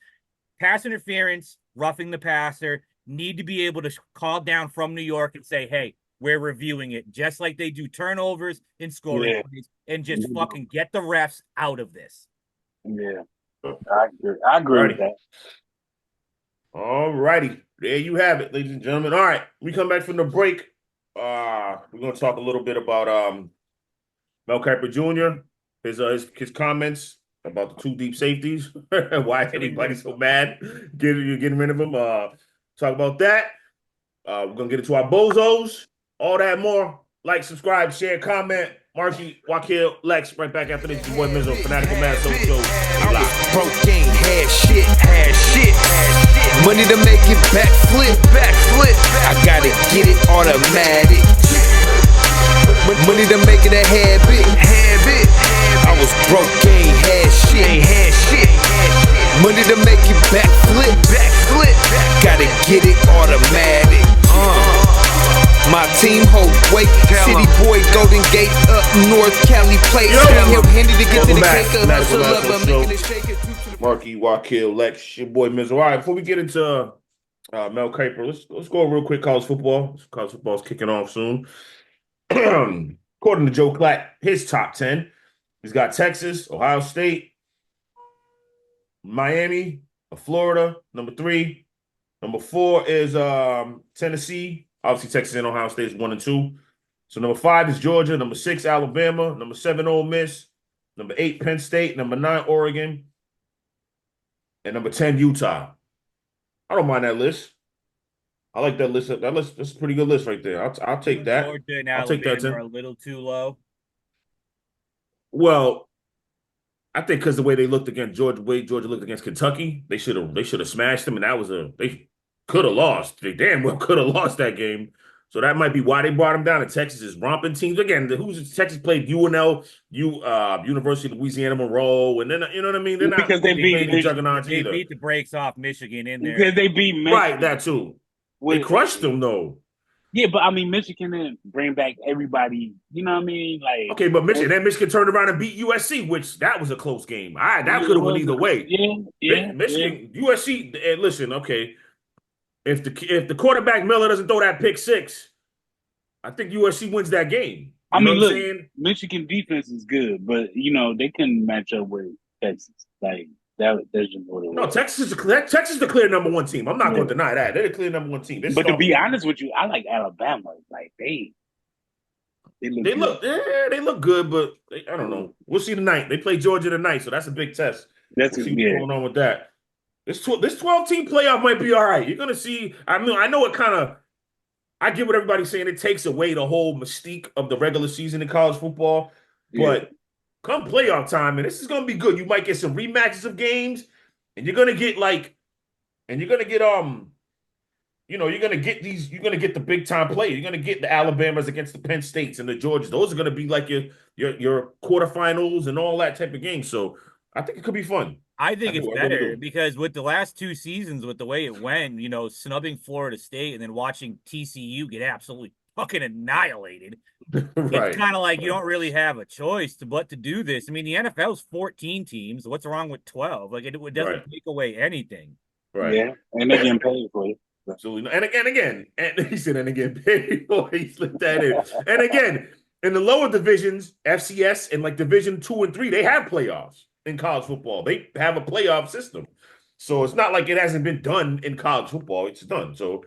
[SPEAKER 4] pass interference, roughing the passer, need to be able to call down from New York and say, hey, we're reviewing it, just like they do turnovers and scoring plays, and just fucking get the refs out of this.
[SPEAKER 3] Yeah, I agree with that.
[SPEAKER 1] All righty. There you have it, ladies and gentlemen. All right. We come back from the break. We're going to talk a little bit about Mel Kiper Jr., his comments about the 2 deep safeties. Why anybody so mad getting rid of them. Talk about that. We're going to get into our bozos. All that more. Like, subscribe, share, comment. Marky, Wakil, Lex, right back after this. Your boy Mizzo, Fanatical Massholes Show.
[SPEAKER 2] Broke game, had shit. Money to make it backflip. I gotta get it automatic. Money to make it a habit. I was broke, ain't had shit. Money to make it backflip. Gotta get it automatic. My team hold weight. City boy, Golden Gate up north, Cali place. Handy to get to the cake.
[SPEAKER 1] Marky, Wakil, Lex, your boy Mizzo. All right, before we get into Mel Kiper, let's go real quick. College football. College football is kicking off soon. According to Joe Klatt, his top 10, he's got Texas, Ohio State, Miami, Florida, number 3. Number 4 is Tennessee. Obviously, Texas and Ohio State is 1 and 2. So number 5 is Georgia. Number 6, Alabama. Number 7, Ole Miss. Number 8, Penn State. Number 9, Oregon. And number 10, Utah. I don't mind that list. I like that list. That's a pretty good list right there. I'll take that.
[SPEAKER 4] Georgia and
[SPEAKER 1] I'll take that.
[SPEAKER 4] Alabama are a little too low.
[SPEAKER 1] Well, I think because the way they looked against Georgia, looked against Kentucky, they should have smashed them, and that was could have lost. They damn well could have lost that game. So that might be why they brought him down. And Texas is romping teams again. Texas played UNL, University of Louisiana Monroe, and then you know what I mean. They're not
[SPEAKER 3] Because they beat
[SPEAKER 1] any juggernauts
[SPEAKER 4] They
[SPEAKER 1] either.
[SPEAKER 4] beat the brakes off Michigan in there.
[SPEAKER 3] Because they beat Michigan.
[SPEAKER 1] Right, that too. They crushed them though.
[SPEAKER 3] Yeah, but I mean, Michigan didn't bring back everybody. You know what I mean? Like,
[SPEAKER 1] okay, but Michigan turned around and beat USC, which that was a close game. That could have went either way.
[SPEAKER 3] Yeah,
[SPEAKER 1] Michigan, USC. And listen, okay, if the quarterback Miller doesn't throw that pick six, I think USC wins that game.
[SPEAKER 3] I mean, look, Michigan defense is good, but they couldn't match up with Texas. Like that's just what it was.
[SPEAKER 1] No, Texas is the clear number one team. I'm not going to deny that. They're the clear number one team.
[SPEAKER 3] But to be honest with you, I like Alabama. Like they
[SPEAKER 1] look good, but I don't know. We'll see tonight. They play Georgia tonight, so that's a big test. We'll see what's going on with that. This 12-team playoff might be all right. You're going to see. I know it kind of. I get what everybody's saying. It takes away the whole mystique of the regular season in college football, but come playoff time, and this is going to be good. You might get some rematches of games, and you're going to get you're going to get the big time play. You're going to get the Alabamas against the Penn States and the Georgias. Those are going to be like your quarterfinals and all that type of game. So I think it could be fun.
[SPEAKER 4] I think it's better because with the last two seasons, with the way it went, snubbing Florida State and then watching TCU get absolutely fucking annihilated. Right. It's kind of like you don't really have a choice but to do this. I mean, the NFL's 14 teams. What's wrong with 12? Like it doesn't take away anything.
[SPEAKER 1] Right.
[SPEAKER 3] Yeah, and they getting paid for it.
[SPEAKER 1] Absolutely. And again, and he said, and again, paid for it. He slipped that in. And again, in the lower divisions, FCS and like Division 2 and 3, they have playoffs. In college football, they have a playoff system, so it's not like it hasn't been done in college football. It's done, so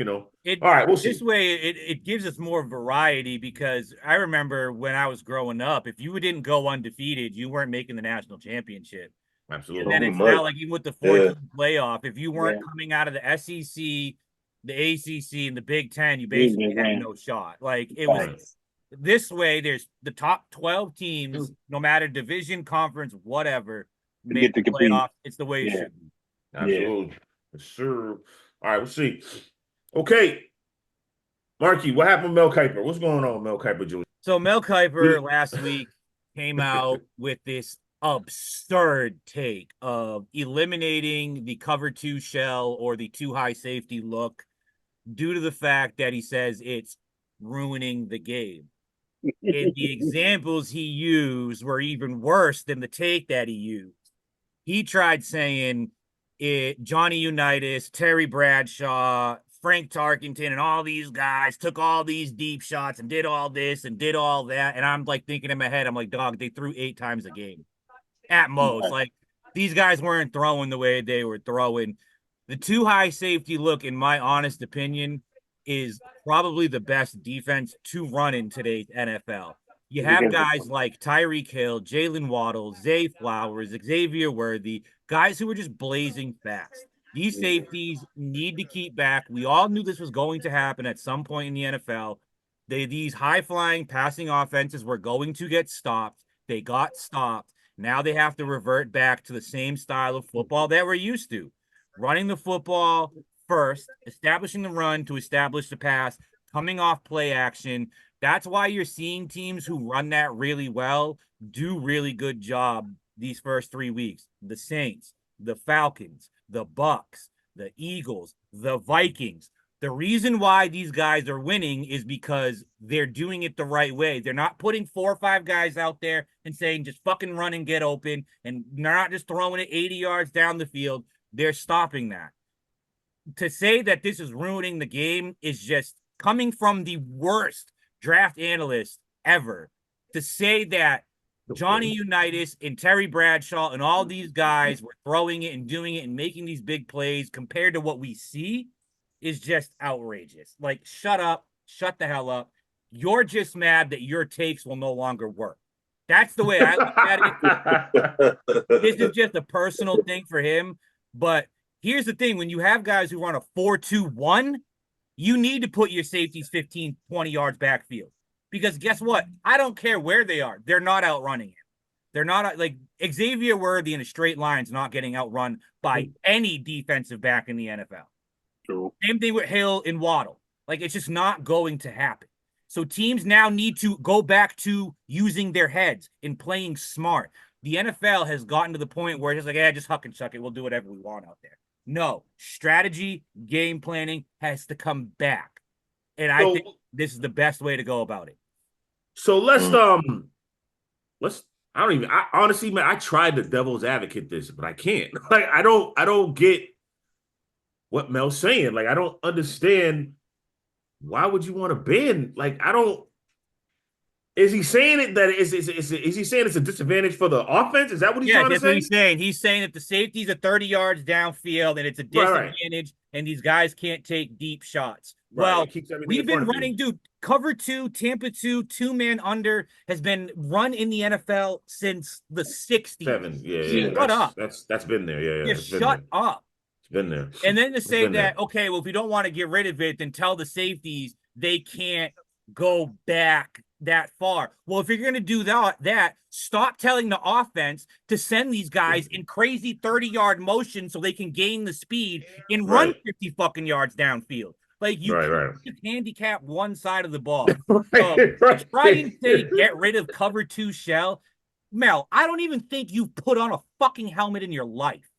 [SPEAKER 1] all right. We'll see.
[SPEAKER 4] This way, it gives us more variety because I remember when I was growing up, if you didn't go undefeated, you weren't making the national championship.
[SPEAKER 1] Absolutely.
[SPEAKER 4] And then it's now like even with the 14 playoff, if you weren't coming out of the SEC, the ACC, and the Big Ten, you basically had no shot. Like it was. This way, there's the top 12 teams, no matter division, conference, whatever, make the playoff. It's the way it should be.
[SPEAKER 1] Absolutely. Yeah. Sure. All right, we'll see. Okay. Marky, what happened with Mel Kiper? What's going on, Mel Kiper Jr.?
[SPEAKER 4] So Mel Kiper last week came out with this absurd take of eliminating the cover 2 shell or the too high safety look due to the fact that he says it's ruining the game. And the examples he used were even worse than the take that he used. He tried saying Johnny Unitas, Terry Bradshaw, Frank Tarkenton, and all these guys took all these deep shots and did all this and did all that. And I'm like thinking in my head, I'm like, dog, they threw 8 times a game at most. Like these guys weren't throwing the way they were throwing. The too high safety look, in my honest opinion, is probably the best defense to run in today's NFL. You have guys like Tyreek Hill, Jalen Waddle, Zay Flowers, Xavier Worthy, guys who are just blazing fast. These safeties need to keep back. We all knew this was going to happen at some point in the NFL. These high-flying passing offenses were going to get stopped. They got stopped. Now they have to revert back to the same style of football that we're used to. Running the football first, establishing the run to establish the pass, coming off play action. That's why you're seeing teams who run that really well do really good job these first 3 weeks. The Saints, the Falcons, the Bucks, the Eagles, the Vikings. The reason why these guys are winning is because they're doing it the right way. They're not putting 4 or 5 guys out there and saying just fucking run and get open, and they're not just throwing it 80 yards down the field. They're stopping that. To say that this is ruining the game is just coming from the worst draft analyst ever. To say that Johnny Unitas and Terry Bradshaw and all these guys were throwing it and doing it and making these big plays compared to what we see is just outrageous. Like, shut up. Shut the hell up. You're just mad that your takes will no longer work. That's the way I look at it. This is just a personal thing for him. But here's the thing. When you have guys who run a 4-2-1, you need to put your safeties 15, 20 yards backfield. Because guess what? I don't care where they are. They're not outrunning him. They're not like Xavier Worthy in a straight line is not getting outrun by any defensive back in the NFL.
[SPEAKER 3] True.
[SPEAKER 4] Same thing with Hill and Waddle. Like, it's just not going to happen. So teams now need to go back to using their heads and playing smart. The NFL has gotten to the point where it's just like, yeah, just huck and chuck it. We'll do whatever we want out there. No, strategy, game planning has to come back. And I think this is the best way to go about it.
[SPEAKER 1] So let's honestly, man, I tried the devil's advocate this, but I can't. Like, I don't get what Mel's saying. Like, I don't understand. Why would you want to ban? Like, I don't. Is he saying it that is he saying it's a disadvantage for the offense? Is that what he's trying to say?
[SPEAKER 4] That's what he's saying. He's saying that the safeties are 30 yards downfield and it's a disadvantage, and these guys can't take deep shots. Well, we've been running, dude. Cover 2, Tampa 2, 2-man under has been run in the NFL since the 60s.
[SPEAKER 1] Yeah.
[SPEAKER 4] Shut up.
[SPEAKER 1] That's been there. Yeah.
[SPEAKER 4] Just shut up.
[SPEAKER 1] It's been there.
[SPEAKER 4] And then to say that, okay, well, if you don't want to get rid of it, then tell the safeties they can't go back that far. Well, if you're going to do that, stop telling the offense to send these guys in crazy 30-yard motion so they can gain the speed and run 50 fucking yards downfield. Like, you can't just handicap one side of the ball. Try and say get rid of cover 2 shell. Mel, I don't even think you've put on a fucking helmet in your life.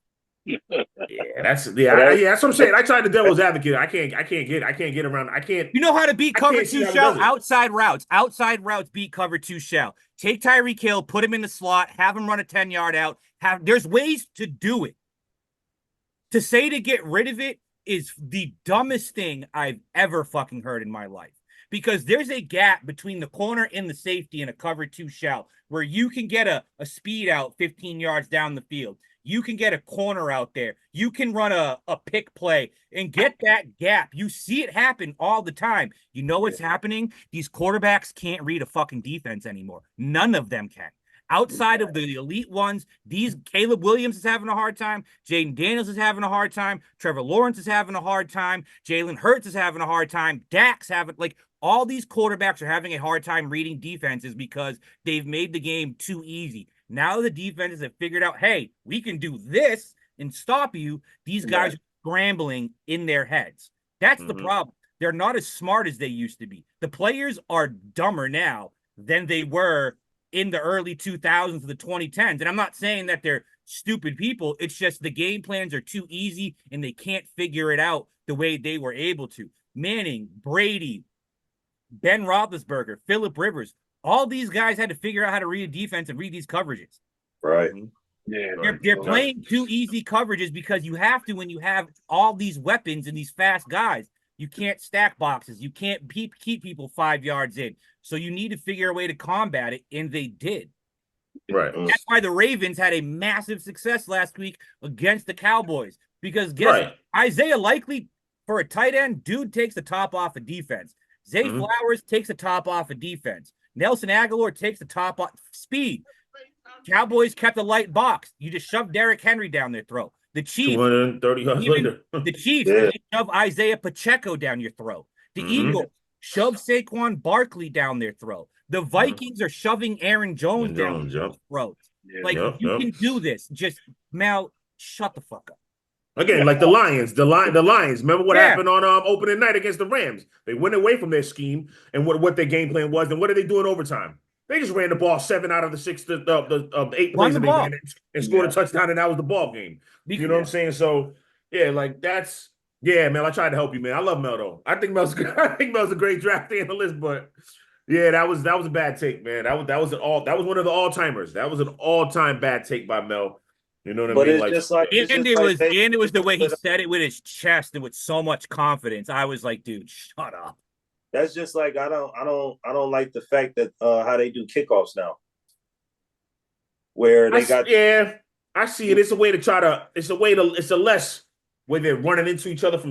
[SPEAKER 1] That's what I'm saying. I tried the devil's advocate. I can't get around.
[SPEAKER 4] You know how to beat cover 2 shell? Outside routes beat cover 2 shell. Take Tyreek Hill, put him in the slot, have him run a 10-yard out. There's ways to do it. To say to get rid of it is the dumbest thing I've ever fucking heard in my life. Because there's a gap between the corner and the safety in a cover 2 shell where you can get a speed out 15 yards down the field. You can get a corner out there. You can run a pick play and get that gap. You see it happen all the time. You know what's happening? These quarterbacks can't read a fucking defense anymore. None of them can. Outside of the elite ones, Caleb Williams is having a hard time. Jaden Daniels is having a hard time. Trevor Lawrence is having a hard time. Jalen Hurts is having a hard time. Dak's having, all these quarterbacks are having a hard time reading defenses because they've made the game too easy. Now the defenses have figured out, hey, we can do this and stop you. These guys are scrambling in their heads. That's the problem. They're not as smart as they used to be. The players are dumber now than they were in the early 2000s to the 2010s. And I'm not saying that they're stupid people. It's just the game plans are too easy and they can't figure it out the way they were able to. Manning, Brady, Ben Roethlisberger, Phillip Rivers, all these guys had to figure out how to read a defense and read these coverages.
[SPEAKER 5] Right.
[SPEAKER 3] Yeah.
[SPEAKER 4] They're playing too easy coverages because you have to when you have all these weapons and these fast guys. You can't stack boxes. You can't keep people 5 yards in. So you need to figure a way to combat it, and they did.
[SPEAKER 1] Right.
[SPEAKER 4] That's why the Ravens had a massive success last week against the Cowboys. Because Isaiah Likely, for a tight end, dude takes the top off of defense. Zay Flowers takes the top off of defense. Nelson Aguilar takes the top off speed. Cowboys kept a light box. You just shoved Derrick Henry down their throat. The Chiefs,
[SPEAKER 1] 230 yards later.
[SPEAKER 4] The Chiefs shove Isaiah Pacheco down your throat. The Eagles shove Saquon Barkley down their throat. The Vikings are shoving Aaron Jones down their throat. Yeah. You can do this. Just, Mel, shut the fuck up.
[SPEAKER 1] Again, like the Lions. The Lions. Remember what happened on opening night against the Rams? They went away from their scheme and what their game plan was. And what did they do in overtime? They just ran the ball 7 out of the 8 plays that they ran and scored a touchdown, and that was the ball game. You know what I'm saying? So, man, I tried to help you, man. I love Mel, though. I think Mel's a great draft analyst, but that was a bad take, man. That was one of the all-timers. That was an all-time bad take by Mel. You know what I mean?
[SPEAKER 4] It was the way he said it with his chest and with so much confidence. I was like, dude, shut up.
[SPEAKER 5] That's just like I don't like the fact that how they do kickoffs now. Where they
[SPEAKER 1] I see it. It's a way to it's a less where they're running into each other from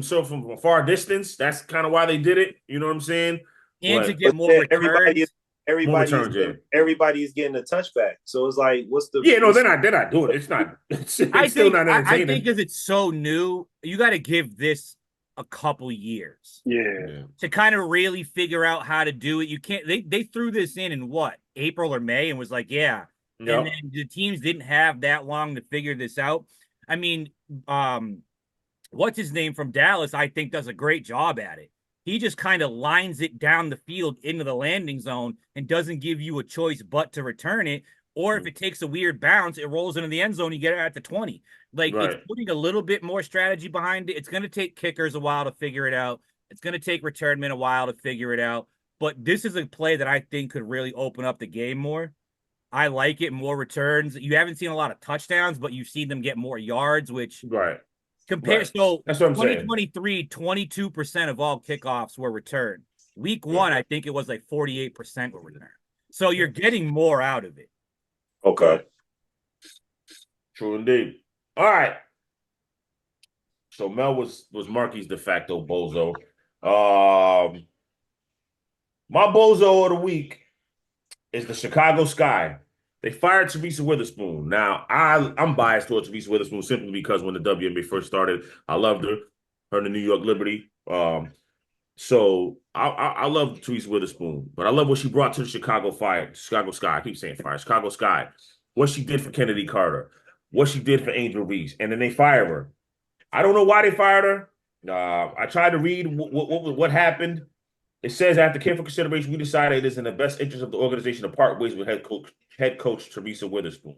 [SPEAKER 1] a far distance. That's kind of why they did it. You know what I'm saying?
[SPEAKER 4] And to get more returns.
[SPEAKER 5] Everybody's getting a touchback. So it's like, what's the
[SPEAKER 1] they're not doing it. It's not still not entertaining.
[SPEAKER 4] I think because it's so new, you got to give this a couple years to kind of really figure out how to do it. You can't they threw this in what, April or May, and was like, and then the teams didn't have that long to figure this out. I mean, what's his name from Dallas, I think, does a great job at it. He just kind of lines it down the field into the landing zone and doesn't give you a choice but to return it. Or if it takes a weird bounce, it rolls into the end zone, you get it at the 20. Like,
[SPEAKER 1] Right.
[SPEAKER 4] it's putting a little bit more strategy behind it. It's going to take kickers a while to figure it out. It's going to take return men a while to figure it out. But this is a play that I think could really open up the game more. I like it. More returns. You haven't seen a lot of touchdowns, but you've seen them get more yards, which
[SPEAKER 1] Right.
[SPEAKER 4] compare.
[SPEAKER 1] Right.
[SPEAKER 4] So
[SPEAKER 1] That's what I'm saying.
[SPEAKER 4] 2023, 22% of all kickoffs were returned. Week 1, I think it was like 48% were returned. So you're getting more out of it.
[SPEAKER 5] Okay.
[SPEAKER 1] True indeed. All right. So Mel was Marky's de facto bozo. My bozo of the week is the Chicago Sky. They fired Teresa Witherspoon. Now, I'm biased towards Teresa Witherspoon simply because when the WNBA first started, I loved her. Her in the New York Liberty. So I love Teresa Witherspoon, but I love what she brought to the Chicago Sky. I keep saying fire. Chicago Sky. What she did for Kennedy Carter. What she did for Angel Reese. And then they fired her. I don't know why they fired her. I tried to read what happened. It says, after careful consideration, we decided it is in the best interest of the organization to part ways with head coach Teresa Witherspoon.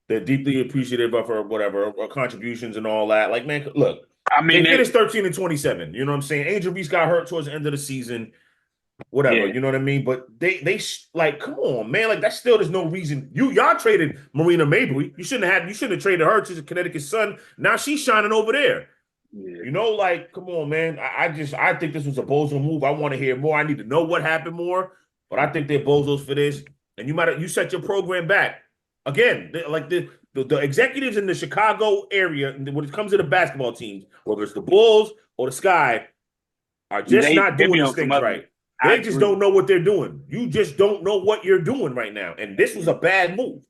[SPEAKER 1] They're deeply appreciative of her contributions and all that. Like, man, look,
[SPEAKER 3] I mean,
[SPEAKER 1] they finished 13-27. You know what I'm saying? Angel Reese got hurt towards the end of the season. Whatever, you know what I mean? But they like, come on, man. Like, there's no reason. Y'all traded Marina Mabrey. You shouldn't have traded her to Connecticut Sun. Now she's shining over there. You know, like, come on, man. I think this was a bozo move. I want to hear more. I need to know what happened more. But I think they're bozos for this. And you set your program back. Again, the executives in the Chicago area, when it comes to the basketball teams, whether it's the Bulls or the Sky, are just not doing these things right. They just don't know what they're doing. You just don't know what you're doing right now. And this was a bad move.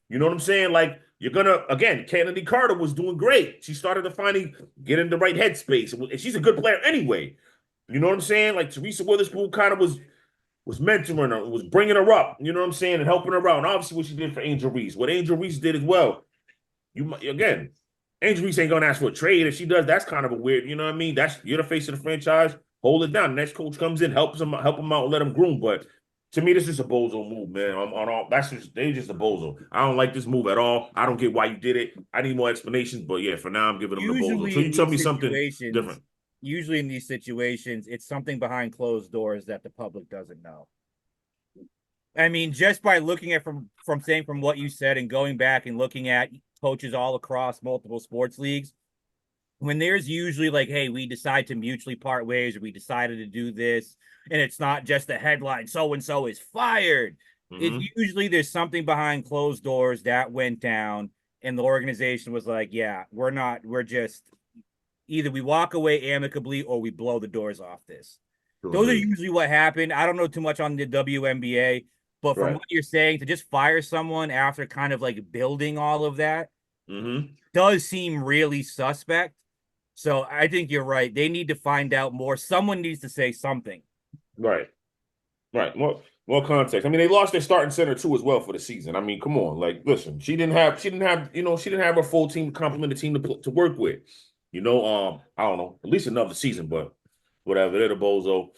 [SPEAKER 1] You know what I'm saying? Like, you're going to, again, Kennedy Carter was doing great. She started to finally get in the right headspace. And she's a good player anyway. You know what I'm saying? Like, Teresa Witherspoon kind of was mentoring her, was bringing her up, you know what I'm saying, and helping her out. And obviously what she did for Angel Reese. What Angel Reese did as well. Angel Reese ain't going to ask for a trade. If she does, that's kind of a weird, you know what I mean? You're the face of the franchise. Hold it down. The next coach comes in, help them out, and let them groom. But to me, this is a bozo move, man. They're just a bozo. I don't like this move at all. I don't get why you did it. I need more explanations. But yeah, for now, I'm giving them the bozo. So you tell me something different.
[SPEAKER 4] Usually in these situations, it's something behind closed doors that the public doesn't know. I mean, just by looking at from what you said and going back and looking at coaches all across multiple sports leagues, when there's usually like, hey, we decide to mutually part ways, or we decided to do this, and it's not just a headline, so-and-so is fired. It's usually there's something behind closed doors that went down, and the organization was like, yeah, we're just either we walk away amicably or we blow the doors off this. Those are usually what happened. I don't know too much on the WNBA, but from what you're saying, to just fire someone after kind of like building all of that does seem really suspect. So I think you're right. They need to find out more. Someone needs to say something.
[SPEAKER 1] Right. More context. I mean, they lost their starting center too as well for the season. I mean, come on. Like, listen, she didn't have a full team to complement the team to work with. You know, I don't know, at least another season, but whatever. They're the bozo.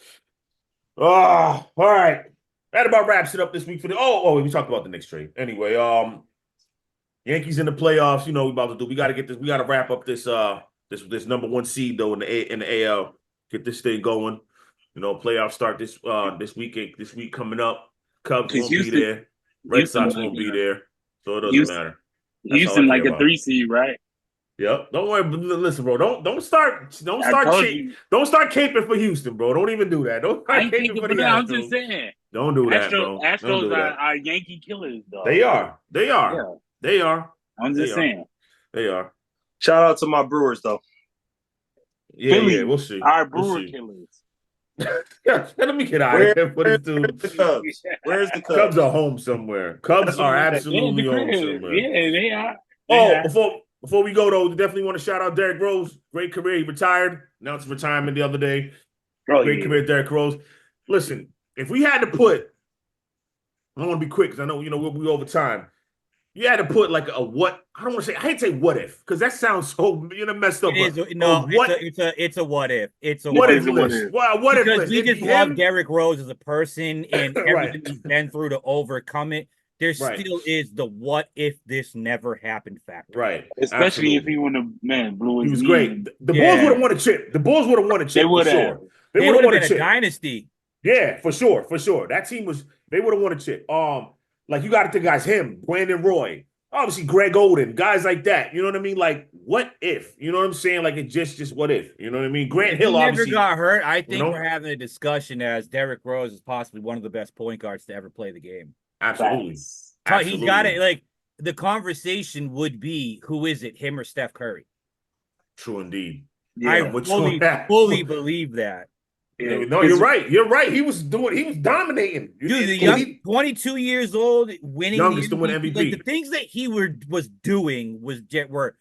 [SPEAKER 1] All right. That about wraps it up this week for we talked about the next trade. Anyway, Yankees in the playoffs. You know what we about to do. We got to get this. We got to wrap up this this number one seed though in the AL. Get this thing going. You know, playoffs start this weekend. This week coming up. Cubs won't be there. Red Sox won't be there. So it doesn't matter.
[SPEAKER 3] Houston like a 3 seed, right?
[SPEAKER 1] Yep. Don't worry. Listen, bro. Don't start caping for Houston, bro. Don't even do that. Don't start caping for the Astros.
[SPEAKER 3] I'm just saying.
[SPEAKER 1] Don't do that, bro.
[SPEAKER 3] Astros are Yankee killers, though.
[SPEAKER 1] They are.
[SPEAKER 3] Yeah.
[SPEAKER 1] They are.
[SPEAKER 3] I'm just saying.
[SPEAKER 1] They are.
[SPEAKER 5] Shout out to my Brewers, though.
[SPEAKER 1] Yeah, we'll see.
[SPEAKER 3] Our Brewer killers.
[SPEAKER 1] Let me get out of here for this dude.
[SPEAKER 5] Where's the Cubs?
[SPEAKER 1] Cubs are home somewhere. Cubs are absolutely home somewhere.
[SPEAKER 3] Yeah, they are.
[SPEAKER 1] Before we go, though, definitely want to shout out Derrick Rose. Great career. He retired. Announced retirement the other day. Great career, Derrick Rose. Listen, if we had to put, I want to be quick because I know, we over time. you had to put like a what? I don't want to say. I hate to say what if because that sounds so messed up.
[SPEAKER 4] It's a what if. It's a
[SPEAKER 1] what
[SPEAKER 4] what
[SPEAKER 1] if
[SPEAKER 4] if.
[SPEAKER 1] list. What if
[SPEAKER 4] Because
[SPEAKER 1] list?
[SPEAKER 4] we
[SPEAKER 1] It'd
[SPEAKER 4] just
[SPEAKER 1] be
[SPEAKER 4] love
[SPEAKER 1] him.
[SPEAKER 4] Derrick Rose as a person and everything
[SPEAKER 1] Right.
[SPEAKER 4] he's been through to overcome it. There
[SPEAKER 1] Right.
[SPEAKER 4] still is the what if this never happened factor.
[SPEAKER 1] Right.
[SPEAKER 3] Especially
[SPEAKER 1] Absolutely.
[SPEAKER 3] if he wouldn't have blew his
[SPEAKER 1] He was
[SPEAKER 3] knee.
[SPEAKER 1] great. The Bulls would have won a chip. The Bulls would have won a chip.
[SPEAKER 3] They
[SPEAKER 1] for
[SPEAKER 3] would have.
[SPEAKER 1] sure.
[SPEAKER 4] They
[SPEAKER 1] would
[SPEAKER 4] would
[SPEAKER 1] have won
[SPEAKER 4] have
[SPEAKER 1] a
[SPEAKER 4] been a
[SPEAKER 1] chip.
[SPEAKER 4] dynasty.
[SPEAKER 1] Yeah, for sure. That team was. They would have won a chip. Like you got to think, guys. Him, Brandon Roy, obviously Greg Oden, guys like that. You know what I mean? Like, what if? You know what I'm saying? Like, it just what if? You know what I mean? Grant
[SPEAKER 4] If
[SPEAKER 1] Hill
[SPEAKER 4] he never
[SPEAKER 1] obviously
[SPEAKER 4] got hurt, I think
[SPEAKER 1] you know?
[SPEAKER 4] we're having a discussion as Derrick Rose is possibly one of the best point guards to ever play the game.
[SPEAKER 1] Absolutely.
[SPEAKER 4] He's got it. Like the conversation would be, who is it, him or Steph Curry?
[SPEAKER 1] True indeed.
[SPEAKER 3] Yeah.
[SPEAKER 4] I fully believe that.
[SPEAKER 1] Yeah, no, you're right. You're right. He was dominating.
[SPEAKER 4] Dude, the young, 22 years old, winning
[SPEAKER 1] youngest
[SPEAKER 4] the
[SPEAKER 1] to win
[SPEAKER 4] MVP.
[SPEAKER 1] MVP.
[SPEAKER 4] Like the things that he was doing were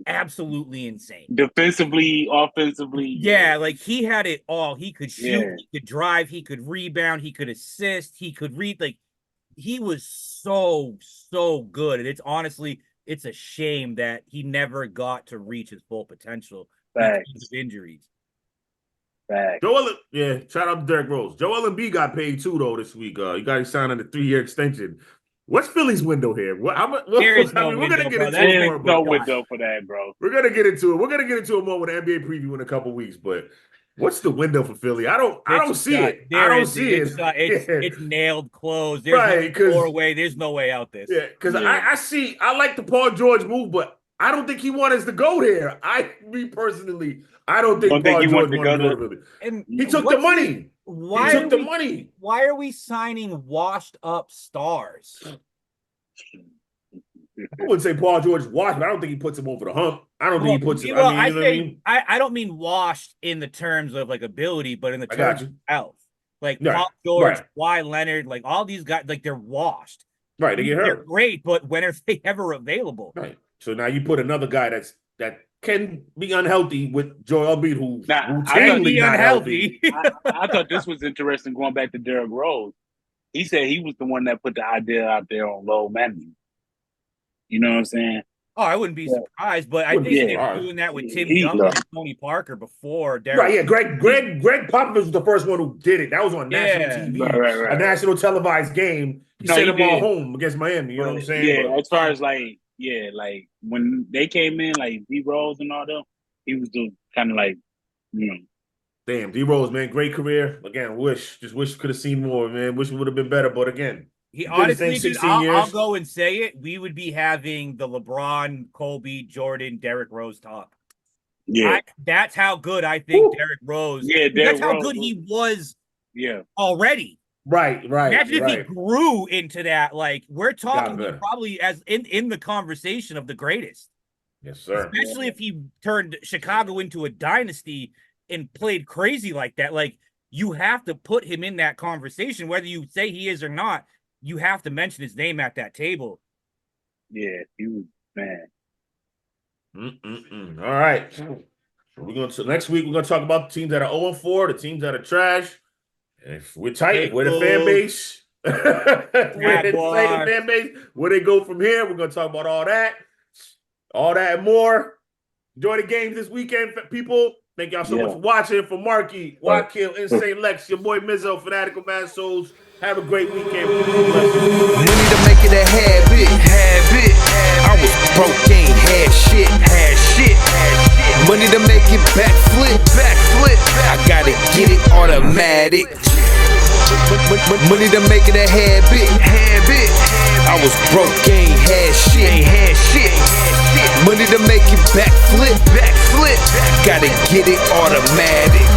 [SPEAKER 4] absolutely insane.
[SPEAKER 3] Defensively, offensively.
[SPEAKER 4] Yeah, like he had it all. He could shoot,
[SPEAKER 3] Yeah.
[SPEAKER 4] he could drive, he could rebound, he could assist, he could read. Like he was so good. And it's a shame that he never got to reach his full potential because of injuries.
[SPEAKER 3] Facts.
[SPEAKER 1] Shout out to Derrick Rose. Joel Embiid got paid too though this week. He got signed on a 3-year extension. What's Philly's window here? We're gonna get into it more.
[SPEAKER 3] No window for that, bro.
[SPEAKER 1] We're gonna get into it. We're gonna get into it more with the NBA preview in a couple weeks. But what's the window for Philly? I don't see it.
[SPEAKER 4] It's nailed closed. There's
[SPEAKER 1] Right,
[SPEAKER 4] no doorway. There's no way out this.
[SPEAKER 1] Yeah, because I like the Paul George move, but I don't think he wanted us to go there. Me personally, I don't think Paul George wanted to go to Philly. And he took the money.
[SPEAKER 4] Why are we signing washed up stars?
[SPEAKER 1] I wouldn't say Paul George washed, but I don't think he puts him over the hump. I don't think he puts him.
[SPEAKER 4] I don't mean washed in the terms of like ability, but in the terms of health. Like Paul George, Kawhi Leonard, like all these guys, like they're washed.
[SPEAKER 1] Right, they get hurt.
[SPEAKER 4] They're great, but when are they ever available?
[SPEAKER 1] Right. So now you put another guy that can be unhealthy with Joel Embiid, who's routinely not healthy.
[SPEAKER 3] I thought this was interesting. Going back to Derrick Rose, he said he was the one that put the idea out there on low management. You know what I'm saying?
[SPEAKER 4] Oh, I wouldn't be surprised, but I think they were doing that with Tim Duncan and Tony Parker before Derrick.
[SPEAKER 1] Right, yeah. Greg Popovich was the first one who did it. That was on national TV, a national televised game. He sent them all home against Miami. You know what I'm saying?
[SPEAKER 3] Yeah, as far as like when they came in, like D Rose and all them, he was the kind of like, you know.
[SPEAKER 1] Damn, D Rose, man, great career. Again, wish could have seen more, man. Wish it would have been better, but again.
[SPEAKER 4] He honestly, dude, I'll go and say it. We would be having the LeBron, Kobe, Jordan, Derrick Rose top.
[SPEAKER 3] Yeah,
[SPEAKER 4] that's how good I think Derrick Rose.
[SPEAKER 3] Yeah,
[SPEAKER 4] that's how good he was.
[SPEAKER 3] Yeah,
[SPEAKER 1] Right.
[SPEAKER 4] already. Imagine if he grew into that. Like we're talking probably as in the conversation of the greatest.
[SPEAKER 1] Yes, sir.
[SPEAKER 4] Especially if he turned Chicago into a dynasty and played crazy like that. Like you have to put him in that conversation, whether you say he is or not. You have to mention his name at that table.
[SPEAKER 3] Yeah, he was man.
[SPEAKER 1] All right. So next week we're gonna talk about the teams that are 0-4, the teams that are trash. And if we're tight, we're the fan base. Where they go from here? We're gonna talk about all that and more. Enjoy the games this weekend, people. Thank y'all so much for watching. For Marky, Wakil, Insane Lex, your boy Mizzo, Fanatical Massholes. Have a great weekend.
[SPEAKER 2] Money to make it a habit. I was broke, ain't had shit. Money to make it backflip. I gotta get it automatic. Money to make it a habit. I was broke, ain't had shit. Money to make it backflip. Gotta get it automatic.